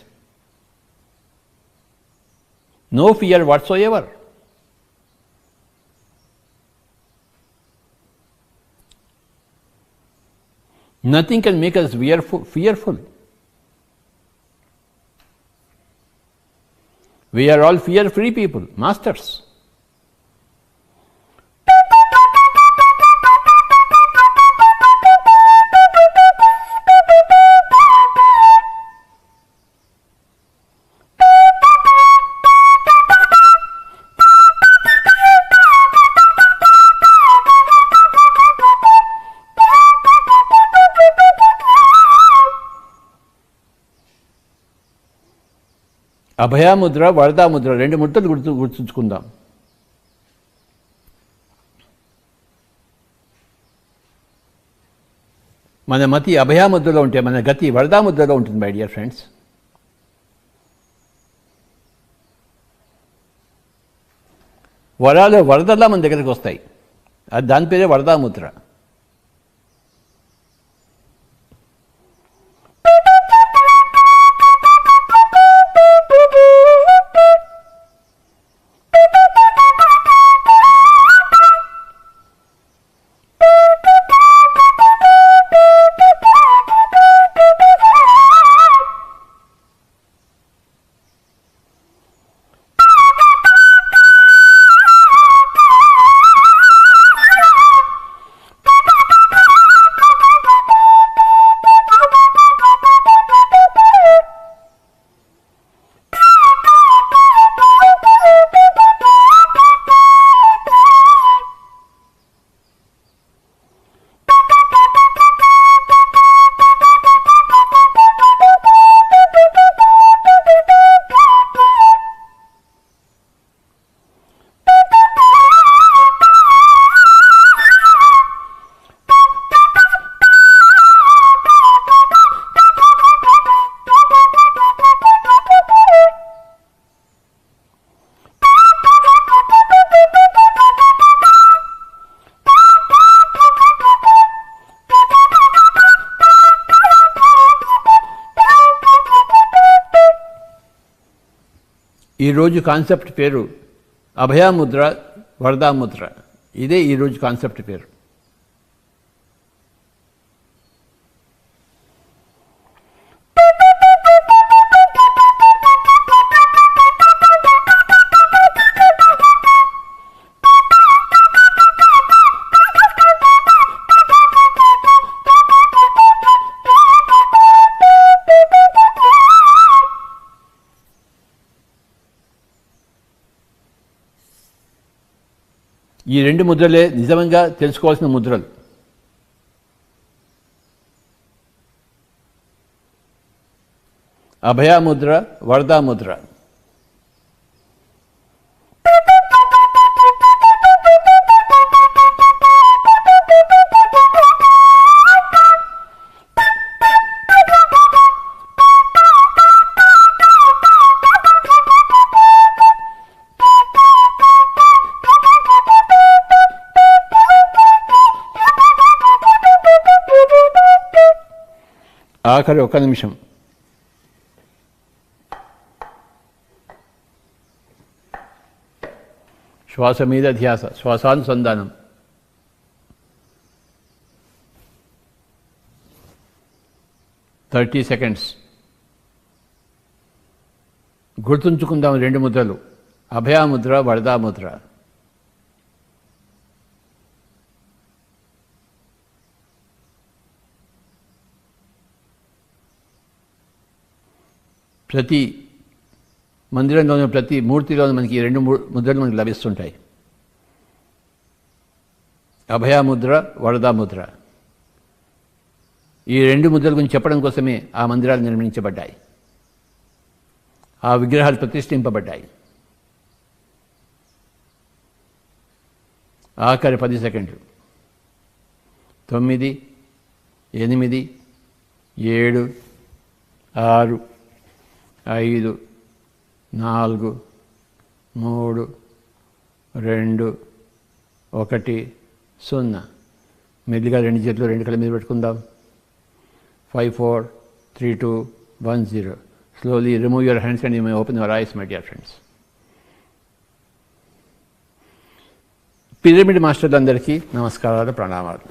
no fear whatsoever. Nothing can make us fearful. We are all fear-free people, masters. అభయముద్ర, వరదాముద్ర, రెండు ముద్రలు గుర్తుంచుకుందాం. మన మతి అభయముద్రలో ఉంటే మన గతి వరదాముద్రలో ఉంటుంది. మై డియర్ ఫ్రెండ్స్, వరాలు వరదలా మన దగ్గరికి వస్తాయి. అది దాని పేరే వరదాముద్ర. ఈరోజు కాన్సెప్ట్ పేరు అభయాముద్ర, వరదాముద్ర. ఇదే ఈరోజు కాన్సెప్ట్ పేరు. ఈ రెండు ముద్రలే నిజంగా తెలుసుకోవాల్సిన ముద్రలు. అభయాముద్ర, వరదాముద్ర. ఆఖరి ఒక నిమిషం. శ్వాస మీద ధ్యాస, శ్వాసానుసంధానం. Thirty seconds. గుర్తుంచుకుందాం రెండు ముద్రలు, అభయాముద్ర, వరదాముద్ర. ప్రతి మందిరంలోనూ, ప్రతి మూర్తిలోనూ మనకి ఈ రెండు ముద్రలు మనకి లభిస్తుంటాయి. అభయాముద్ర, వరదాముద్ర. ఈ రెండు ముద్రల గురించి చెప్పడం కోసమే ఆ మందిరాలు నిర్మించబడ్డాయి, ఆ విగ్రహాలు ప్రతిష్ఠింపబడ్డాయి. ఆఖరి 10 సెకండ్లు. 9, 8, 7, 6, 5, 4, 3, 2, 1, 0. మెల్లిగా రెండు చేతులు రెండు కళ్ళ మీద పెట్టుకుందాం. 5, 4, 3, 2, 1, 0. Slowly remove your hands and you may open your eyes, my dear friends. Pyramid మాస్టర్లందరికీ నమస్కారాలు, ప్రణామాలు.